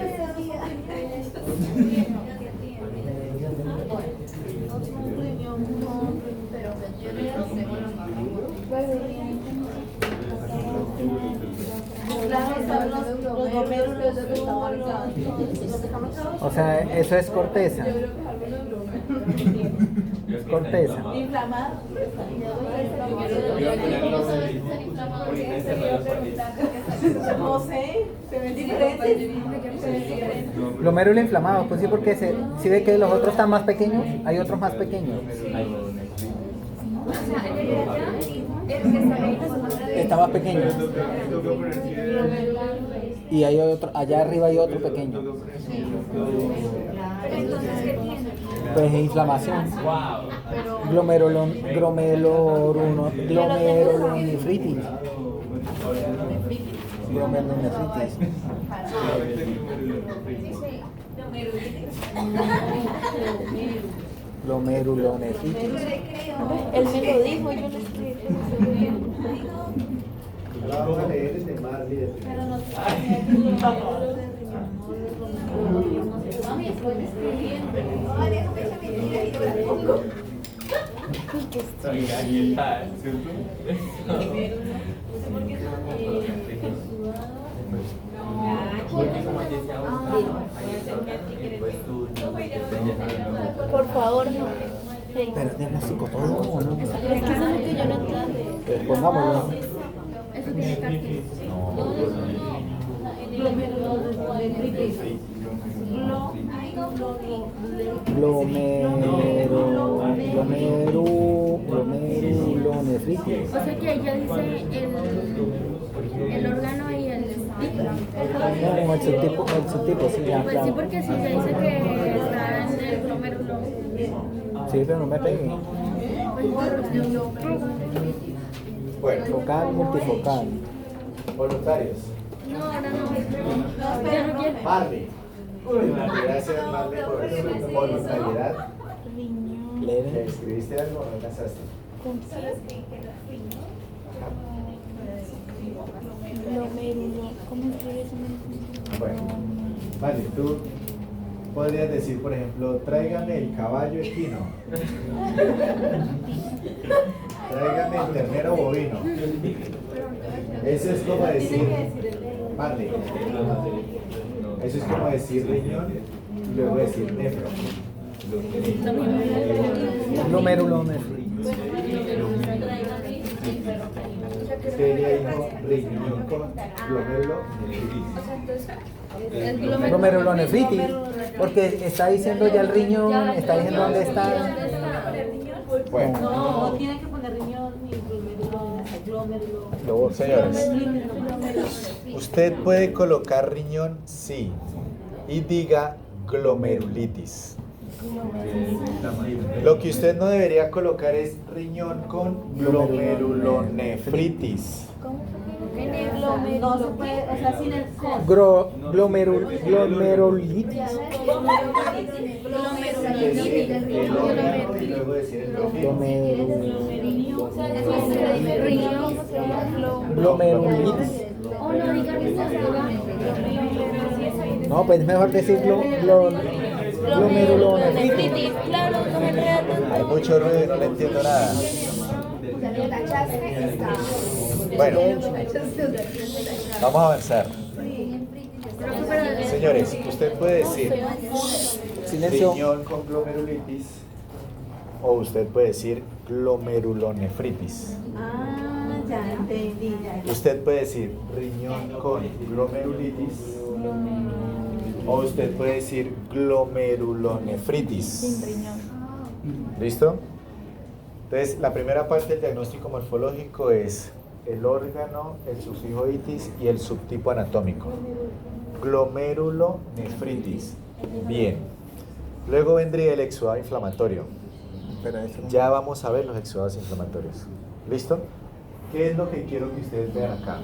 O sea, eso es corteza. Es corteza. Inflamado. No sé, se ven diferentes. Glomérulo inflamado, pues sí, porque si ve que los otros están más pequeños, hay otros más pequeños. Está más pequeño. Y hay otro, allá arriba hay otro pequeño. Pues inflamación. Glomerulonefritis. Glomerulonefritis. Glomerulonefritis. Él me lo dijo, yo lo escribí. Ahora vamos a leer el de Marley. Pero no sé. Por favor, no. Pero es diagnóstico todo, ¿o no? Es que eso es lo que yo no entiendo. Pongámoslo. Eso tiene cartel. Glomerulonefritis. O sea que ahí ya dice el órgano y el tipo. No, el subtipo, sí, ya, Pues sí, claro. porque si se dice que está en el glomérulo. Sí, pero no me pegue. Bueno, Focal, multifocal. voluntarios. No, ahora no. Ya no quiero. Marley. Debería ser más lejos. Voluntariedad. Riñón. Leve. ¿Escribiste algo o no alcanzaste? Glomérulo. ¿Cómo escribes eso? Bueno, vale, tú podrías decir, por ejemplo, tráigame el caballo equino. Tráigame el ternero bovino. Eso es como decir, vale. Eso es como decir riñón y luego decir nefro. Glomérulo nefritis. Sería hijo riñón con glomérulo nefritis. Glomérulo nefritis. Porque está diciendo ya el riñón, está diciendo dónde está. Bueno, No, tiene que poner riñón y glomérulo. señores, usted puede colocar riñón, sí, y diga glomerulitis. Lo que usted no debería colocar es riñón con glomerulonefritis. No se puede, o sea, sin el con. Glomerulitis. Decir el órgano y luego decir el Glomerulitis. No, pues es mejor decir glomerulonefritis. Claro, no me enredas tanto. Hay mucho ruido y no le entiendo nada. Bueno, vamos a avanzar. Señores, usted puede decir Silencio. riñón con glomerulitis o usted puede decir glomerulonefritis. Ah, ya entendí, ya. Usted puede decir riñón con glomerulitis o usted puede decir glomerulonefritis. ¿Listo? Entonces, la primera parte del diagnóstico morfológico es el órgano, el sufijo itis y el subtipo anatómico. Glomerulonefritis. Bien. Luego vendría el exudado inflamatorio. Ya vamos a ver los exudados inflamatorios. ¿Listo? ¿Qué es lo que quiero que ustedes vean acá?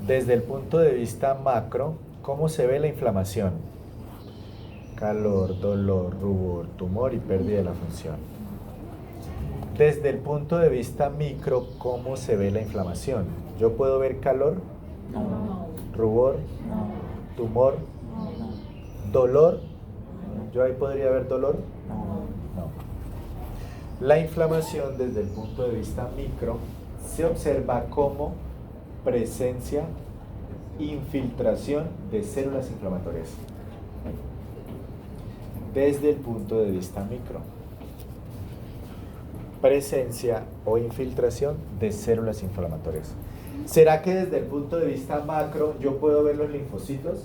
Desde el punto de vista macro, ¿cómo se ve la inflamación? Calor, dolor, rubor, tumor y pérdida de la función. Desde el punto de vista micro, ¿cómo se ve la inflamación? ¿Yo puedo ver calor, rubor, tumor, dolor? ¿Yo ahí podría ver dolor? No. La inflamación desde el punto de vista micro se observa como presencia, infiltración de células inflamatorias. Desde el punto de vista micro. Presencia o infiltración de células inflamatorias. ¿Será que desde el punto de vista macro yo puedo ver los linfocitos?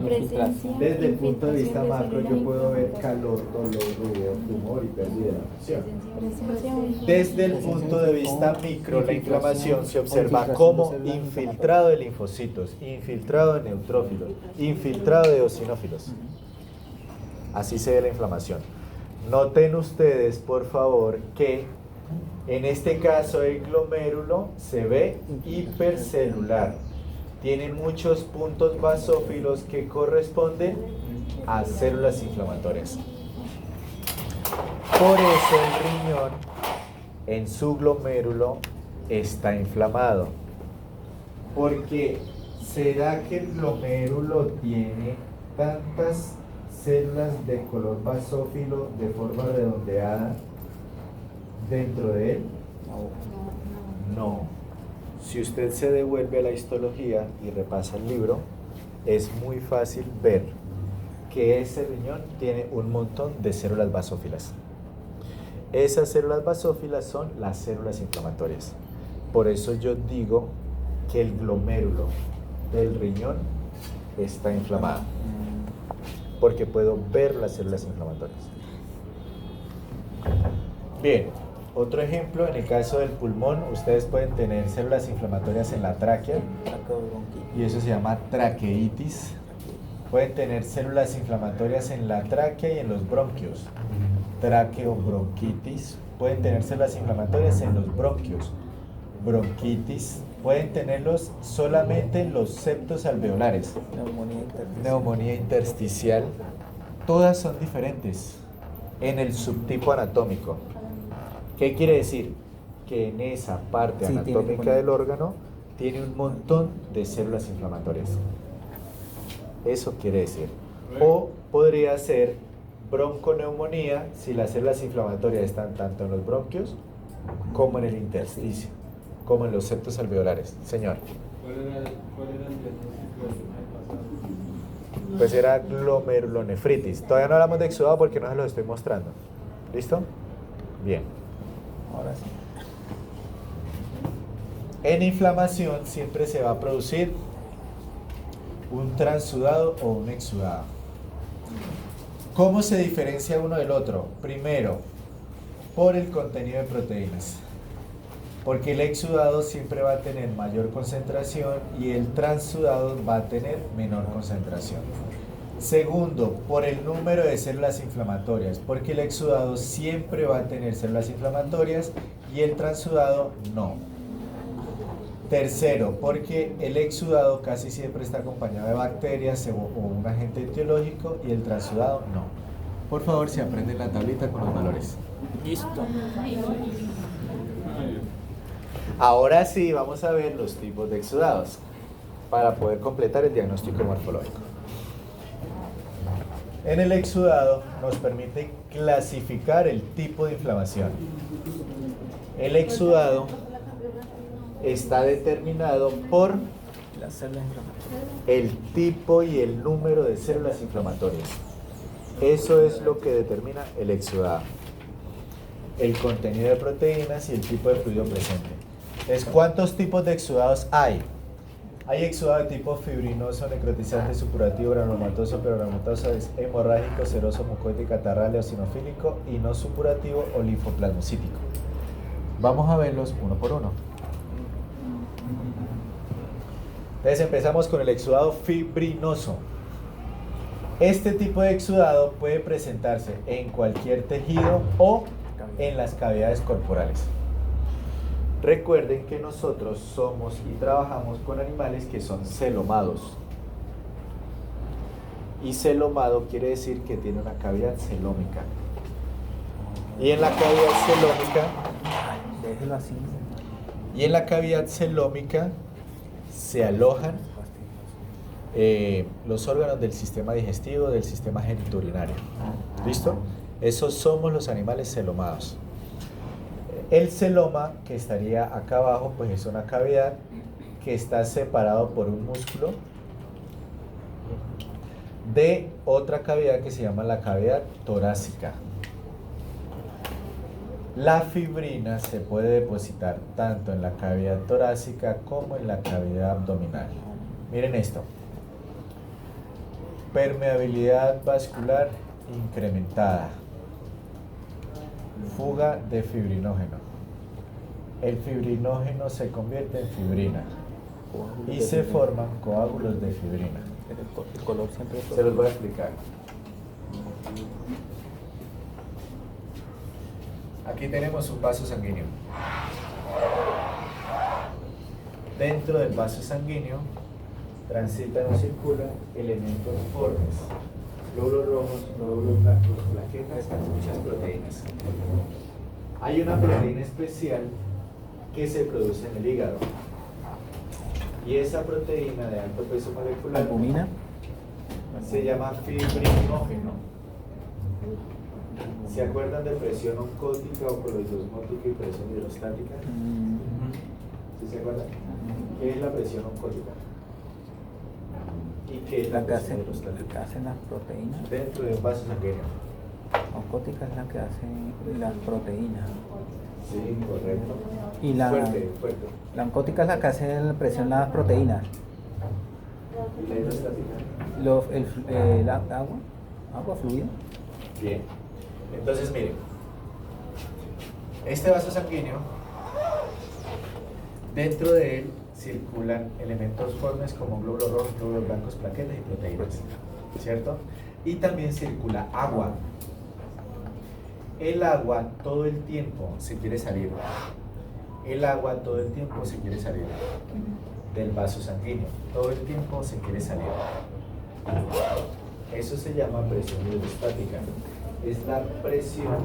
Presencia. Desde el punto de vista macro yo puedo ver calor, dolor, rubor, tumor y pérdida de la función. Desde el punto de vista micro, la inflamación se observa como infiltrado de linfocitos, infiltrado de neutrófilos, infiltrado de eosinófilos. Así se ve la inflamación. Noten ustedes, por favor, que en este caso el glomérulo se ve hipercelular. Tiene muchos puntos basófilos que corresponden a células inflamatorias. Por eso el riñón en su glomérulo está inflamado. Porque ¿será que el glomérulo tiene tantas células de color basófilo de forma redondeada dentro de él? No. Si usted se devuelve a la histología y repasa el libro, es muy fácil ver que ese riñón tiene un montón de células basófilas. Esas células basófilas son las células inflamatorias. Por eso yo digo que el glomérulo del riñón está inflamado, porque puedo ver las células inflamatorias. Bien, otro ejemplo, en el caso del pulmón, ustedes pueden tener células inflamatorias en la tráquea y eso se llama traqueitis. Pueden tener células inflamatorias en la tráquea y en los bronquios, traqueobronquitis. Pueden tener células inflamatorias en los bronquios, bronquitis, pueden tenerlos solamente en los septos alveolares. Neumonía intersticial, todas son diferentes en el subtipo anatómico. ¿Qué quiere decir? Que en esa parte Sí, anatómica del órgano tiene un montón de células inflamatorias. Eso quiere decir. O podría ser bronconeumonía si las células inflamatorias están tanto en los bronquios como en el intersticio, como en los septos alveolares. Señor. ¿Cuál era el diagnóstico del pasado? Pues era glomerulonefritis. Todavía no hablamos de exudado porque no se los estoy mostrando. ¿Listo? Bien. Ahora sí. En inflamación siempre se va a producir un transudado o un exudado. ¿Cómo se diferencia uno del otro? Primero, por el contenido de proteínas. Porque el exudado siempre va a tener mayor concentración y el transudado va a tener menor concentración. Segundo, por el número de células inflamatorias, porque el exudado siempre va a tener células inflamatorias y el transudado no. Tercero, porque el exudado casi siempre está acompañado de bacterias o un agente etiológico y el transudado no. Por favor, se aprenden la tablita con los valores. Listo. Ahora sí, vamos a ver los tipos de exudados para poder completar el diagnóstico morfológico. En el exudado nos permite clasificar el tipo de inflamación. El exudado está determinado por Las células inflamatorias. el tipo y el número de células inflamatorias. Eso es lo que determina el exudado. El contenido de proteínas y el tipo de fluido presente. Entonces, ¿cuántos tipos de exudados hay? Hay exudado de tipo fibrinoso, necrotizante, supurativo, granulomatoso, perogranulomatoso, hemorrágico, seroso, mucoide, catarral, eosinofílico y no supurativo o linfoplasmocítico. Vamos a verlos uno por uno. Entonces empezamos con el exudado fibrinoso. Este tipo de exudado puede presentarse en cualquier tejido o en las cavidades corporales. Recuerden que nosotros somos y trabajamos con animales que son celomados. Y celomado quiere decir que tiene una cavidad celómica. Y en la cavidad celómica, Déjelo así. y en la cavidad celómica se alojan los órganos del sistema digestivo, del sistema genitourinario. ¿Listo? Esos somos los animales celomados. El celoma, que estaría acá abajo, pues es una cavidad que está separado por un músculo de otra cavidad que se llama la cavidad torácica. La fibrina se puede depositar tanto en la cavidad torácica como en la cavidad abdominal. Miren esto. Permeabilidad vascular incrementada. Fuga de fibrinógeno. El fibrinógeno se convierte en fibrina y se forman coágulos de fibrina. El color siempre es Se los voy a explicar. Aquí tenemos un vaso sanguíneo. Dentro del vaso sanguíneo transitan o circulan elementos formes, glóbulos rojos, glóbulos blancos, plaquetas y muchas proteínas. Hay una proteína especial que se produce en el hígado. Y esa proteína de alto peso molecular albumina. se llama fibrinógeno. ¿Se acuerdan de presión oncótica o coloidosmótica y presión hidrostática? ¿Sí se acuerdan? ¿Qué es la presión oncótica? ¿Y qué es la La que presión hacen hidrostática? las proteínas. Dentro de un vaso sanguíneo. Oncótica es la que hace las proteínas. Sí, correcto. Y la, Fuerte, fuerte. la oncótica es la que hace la presión las proteínas. ¿Y la hidrostática? El agua fluida. Bien. Entonces, miren. Este vaso sanguíneo, dentro de él circulan elementos formes como glóbulos rojos, glóbulos blancos, plaquetas y proteínas. ¿Cierto? Y también circula agua. El agua todo el tiempo se quiere salir. El agua todo el tiempo se quiere salir del vaso sanguíneo, todo el tiempo se quiere salir. Eso se llama presión hidrostática. Es la presión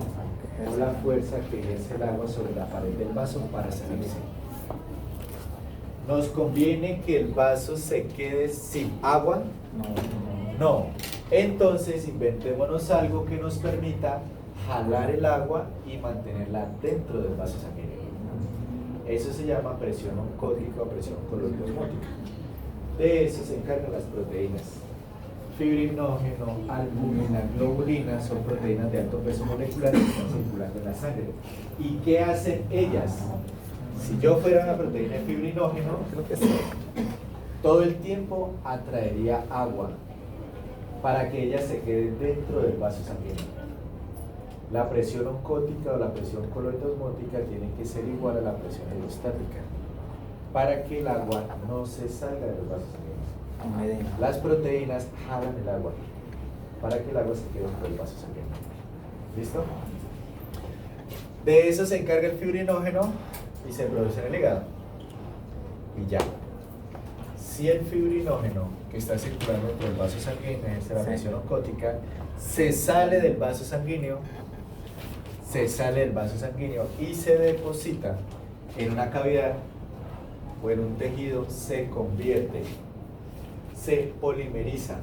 o la fuerza que ejerce el agua sobre la pared del vaso para salirse. ¿Nos conviene que el vaso se quede sin agua? No. Entonces inventémonos algo que nos permita jalar el agua y mantenerla dentro del vaso sanguíneo. Eso se llama presión oncótica o presión coloidosmótica. De eso se encargan las proteínas. Fibrinógeno, albúmina, globulina son proteínas de alto peso molecular que están circulando en la sangre. ¿Y qué hacen ellas? Si yo fuera una proteína de fibrinógeno, todo el tiempo atraería agua para que ella se quede dentro del vaso sanguíneo. La presión oncótica o la presión coloidosmótica tiene que ser igual a la presión hidrostática para que el agua no se salga de los vasos sanguíneos. Las proteínas jalan el agua para que el agua se quede dentro del vaso sanguíneo. ¿Listo? De eso se encarga el fibrinógeno y se produce en el hígado. Y ya. Si el fibrinógeno que está circulando dentro del vaso sanguíneo, es la presión oncótica, se sale del vaso sanguíneo, y se deposita en una cavidad o en un tejido, se convierte, se polimeriza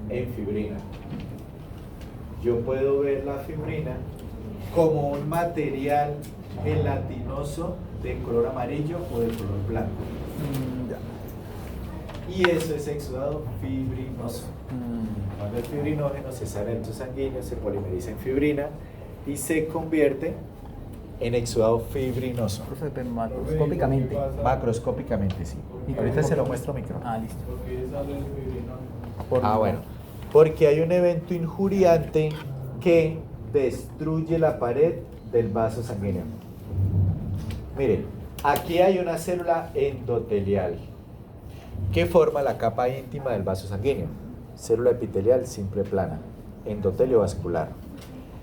en fibrina. Yo puedo ver la fibrina como un material gelatinoso de color amarillo o de color blanco. Y eso es exudado fibrinoso. Cuando el fibrinógeno se sale del vaso sanguíneo, se polimeriza en fibrina y se convierte en exudado fibrinoso. Macroscópicamente. Macroscópicamente, sí. Ahorita se lo muestro micro. Listo. ¿Por qué sale el fibrinógeno? Bueno. Porque hay un evento injuriante que destruye la pared del vaso sanguíneo. Miren, aquí hay una célula endotelial que forma la capa íntima del vaso sanguíneo. Célula epitelial simple plana, endotelio vascular.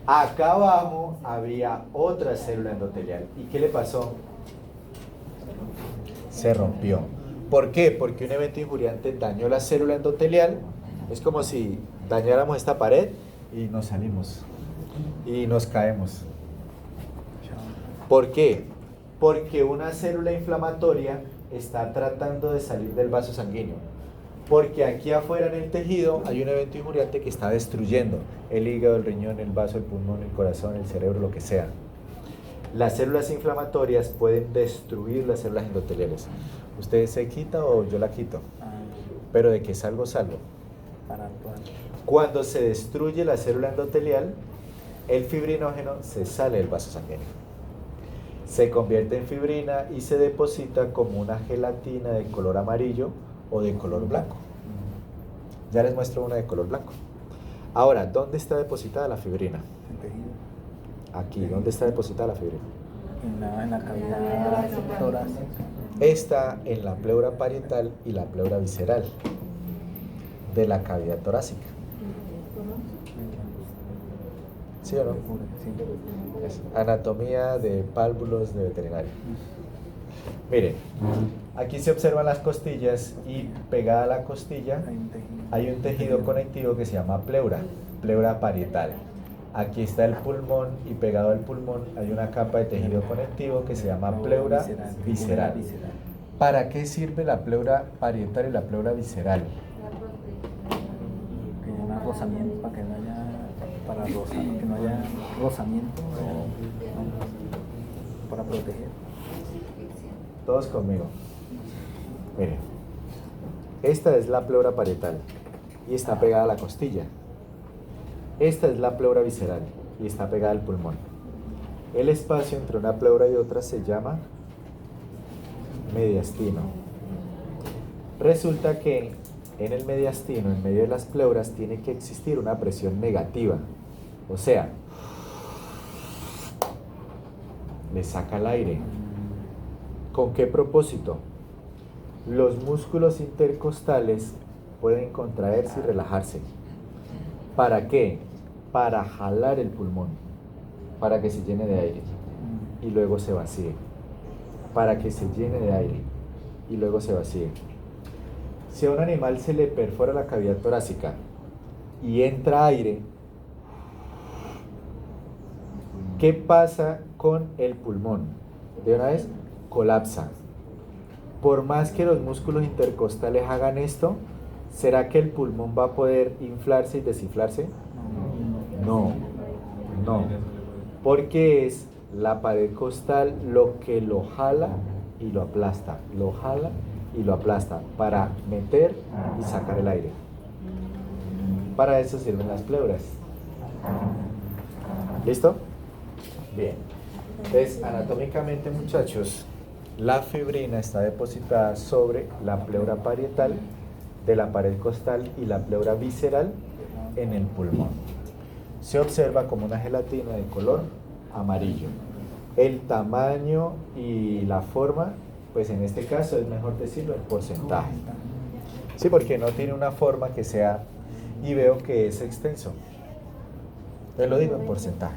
Acá abajo había otra célula endotelial. ¿Y qué le pasó? Se rompió. ¿Por qué? Porque un evento injuriante dañó la célula endotelial. Es como si dañáramos esta pared y nos salimos y nos caemos. ¿Por qué? Porque una célula inflamatoria está tratando de salir del vaso sanguíneo. Porque aquí afuera en el tejido hay un evento injuriante que está destruyendo el hígado, el riñón, el vaso, el pulmón, el corazón, el cerebro, lo que sea. Las células inflamatorias pueden destruir las células endoteliales. ¿Usted se quita o yo la quito? Pero de que salgo, salgo. Cuando se destruye la célula endotelial, el fibrinógeno se sale del vaso sanguíneo. Se convierte en fibrina y se deposita como una gelatina de color amarillo o de color blanco. Ya les muestro una de color blanco. Ahora, ¿dónde está depositada la fibrina? Aquí, ¿dónde está depositada la fibrina? En la cavidad torácica. Está en la pleura parietal y la pleura visceral de la cavidad torácica. ¿Sí o no? Sí. Es anatomía de pálvulos de veterinario. Miren, aquí se observan las costillas y pegada a la costilla hay un tejido conectivo que se llama pleura, pleura parietal. Aquí está el pulmón y pegado al pulmón hay una capa de tejido conectivo que se llama pleura visceral. ¿Para qué sirve la pleura parietal y la pleura visceral? Que haya un rozamiento, para que no haya, que no haya rozamiento para proteger. Todos conmigo. Miren, esta es la pleura parietal y está pegada a la costilla. Esta es la pleura visceral y está pegada al pulmón. El espacio entre una pleura y otra se llama mediastino. Resulta que en el mediastino, en medio de las pleuras, tiene que existir una presión negativa. O sea, le saca el aire. ¿Con qué propósito? Los músculos intercostales pueden contraerse y relajarse. ¿Para qué? Para jalar el pulmón, para que se llene de aire y luego se vacíe. para que se llene de aire y luego se vacíe. Si a un animal se le perfora la cavidad torácica y entra aire, ¿qué pasa con el pulmón? De una vez, colapsa. Por más que los músculos intercostales hagan esto, ¿será que el pulmón va a poder inflarse y desinflarse? No, no, porque es la pared costal lo que lo jala y lo aplasta, para meter y sacar el aire. Para eso sirven las pleuras. ¿Listo? Bien. Entonces, anatómicamente, muchachos, la fibrina está depositada sobre la pleura parietal de la pared costal y la pleura visceral en el pulmón. Se observa como una gelatina de color amarillo. El tamaño y la forma, pues en este caso es mejor decirlo en porcentaje. Sí, porque no tiene una forma que sea, y veo que es extenso. Te lo digo en porcentaje.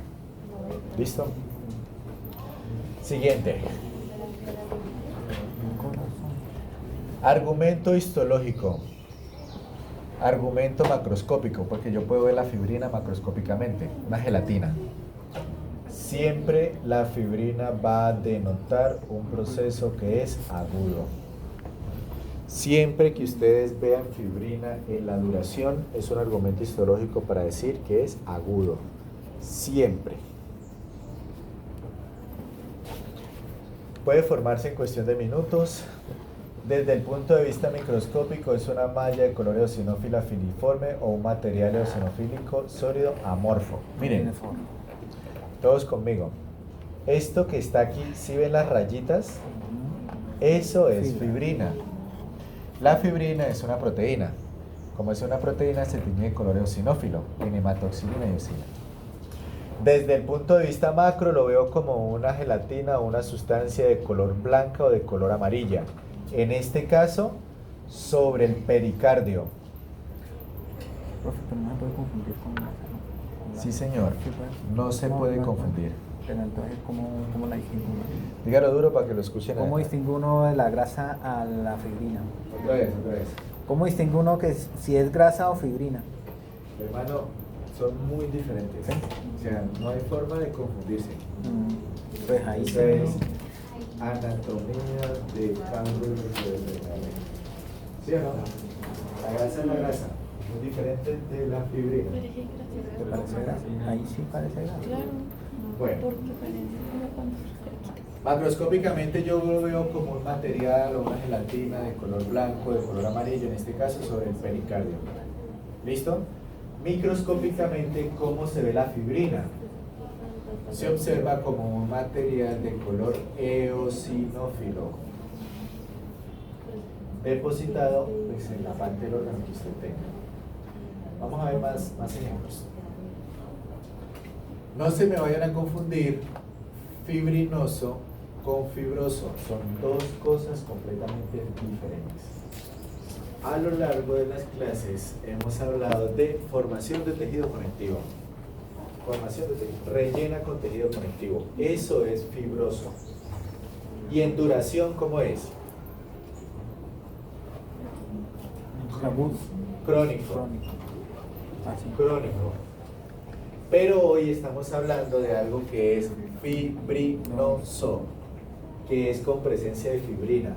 ¿Listo? Siguiente. Argumento histológico. Argumento macroscópico, porque yo puedo ver la fibrina macroscópicamente, una gelatina. Siempre la fibrina va a denotar un proceso que es agudo. Siempre que ustedes vean fibrina en la duración, es un argumento histológico para decir que es agudo. Siempre. Puede formarse en cuestión de minutos. Desde el punto de vista microscópico es una malla de color eosinófila filiforme o un material eosinofílico sólido amorfo. Miren, todos conmigo. Esto que está aquí, ¿sí ven las rayitas? Eso es fibrina. La fibrina es una proteína. Como es una proteína, se tiñe de color eosinófilo, en hematoxilina y eosina. Desde el punto de vista macro lo veo como una gelatina o una sustancia de color blanca o de color amarilla. En este caso, sobre el pericardio. Profe, pero no se puede confundir con la... Sí, señor. No se puede confundir. Pero entonces, ¿cómo la distingue uno? Dígalo duro para que lo escuchen. ¿Cómo distingue uno de la grasa a la fibrina? Otra vez. ¿Cómo distingue uno que si es grasa o fibrina? Hermano, son muy diferentes. ¿Sí? O sea, no hay forma de confundirse. Pues ahí Esa es anatomía de cambio de ¿sí o no? La grasa es la grasa, muy diferente de la fibrina. ¿Te parece grasa? Ahí sí parece grasa. Claro. Bueno, Porque parece como cuando... macroscópicamente yo lo veo como un material o una gelatina de color blanco, de color amarillo, en este caso sobre el pericardio. ¿Listo? Microscópicamente, ¿cómo se ve la fibrina? Se observa como un material de color eosinófilo depositado pues, en la parte del órgano que usted tenga. Vamos a ver más ejemplos. No se me vayan a confundir fibrinoso con fibroso. Son dos cosas completamente diferentes. A lo largo de las clases hemos hablado de formación de tejido conectivo. Formación de tejido, rellena con tejido conectivo. Eso es fibroso. ¿Y en duración cómo es? Crónico. Crónico. Pero hoy estamos hablando de algo que es fibrinoso, que es con presencia de fibrina.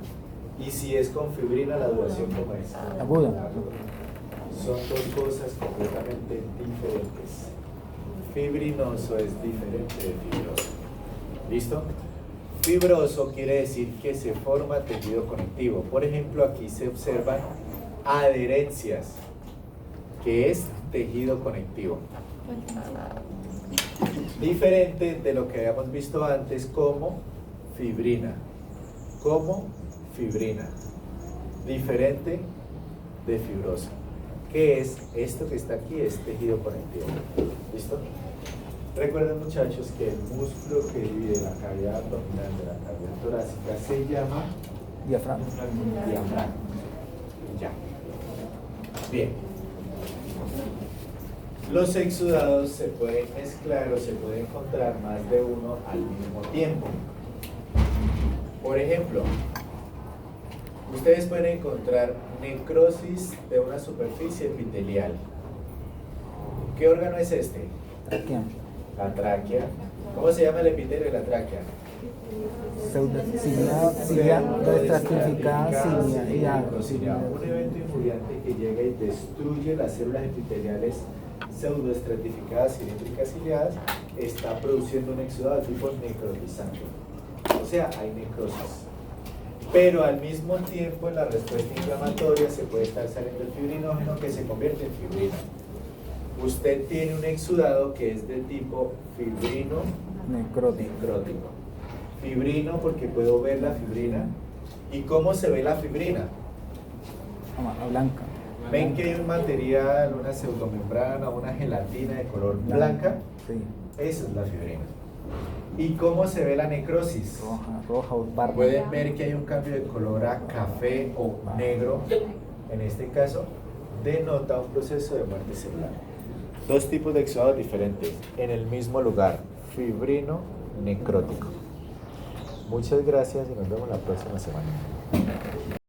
Y si es con fibrina, la duración ¿cómo es? Agudo. Son dos cosas completamente diferentes. Fibrinoso es diferente de fibroso. ¿Listo? Fibroso quiere decir que se forma tejido conectivo. Por ejemplo, aquí se observan adherencias, que es tejido conectivo. Diferente de lo que habíamos visto antes como fibrina. Como fibrina. Diferente de fibroso. ¿Qué es? Esto que está aquí es tejido conectivo. ¿Listo? Recuerden, muchachos, que el músculo que divide la cavidad abdominal de la cavidad torácica se llama Diafragma. diafragma. Ya. Bien. Los exudados se pueden mezclar o se pueden encontrar más de uno al mismo tiempo. Por ejemplo, ustedes pueden encontrar necrosis de una superficie epitelial. ¿Qué órgano es este? Tráquea. La tráquea. ¿Cómo se llama el epitelio de la tráquea? Cilia estratificada, cilia. Un evento infuriante que llega y destruye las células epiteliales pseudoestratificadas, cilíndricas, ciliadas, está produciendo un exudado de tipo necrotizante. O sea, hay necrosis. Pero al mismo tiempo en la respuesta inflamatoria se puede estar saliendo el fibrinógeno que se convierte en fibrina. Usted tiene un exudado que es de tipo fibrino necrótico. Fibrino porque puedo ver la fibrina. ¿Y cómo se ve la fibrina? Blanca. ¿Ven que hay un material, una pseudomembrana, una gelatina de color blanca? Sí. Esa es la fibrina. ¿Y cómo se ve la necrosis? Roja o parda. Pueden ver que hay un cambio de color a café o negro. En este caso, denota un proceso de muerte celular. Dos tipos de exudados diferentes en el mismo lugar, fibrino necrótico. Muchas gracias y nos vemos la próxima semana.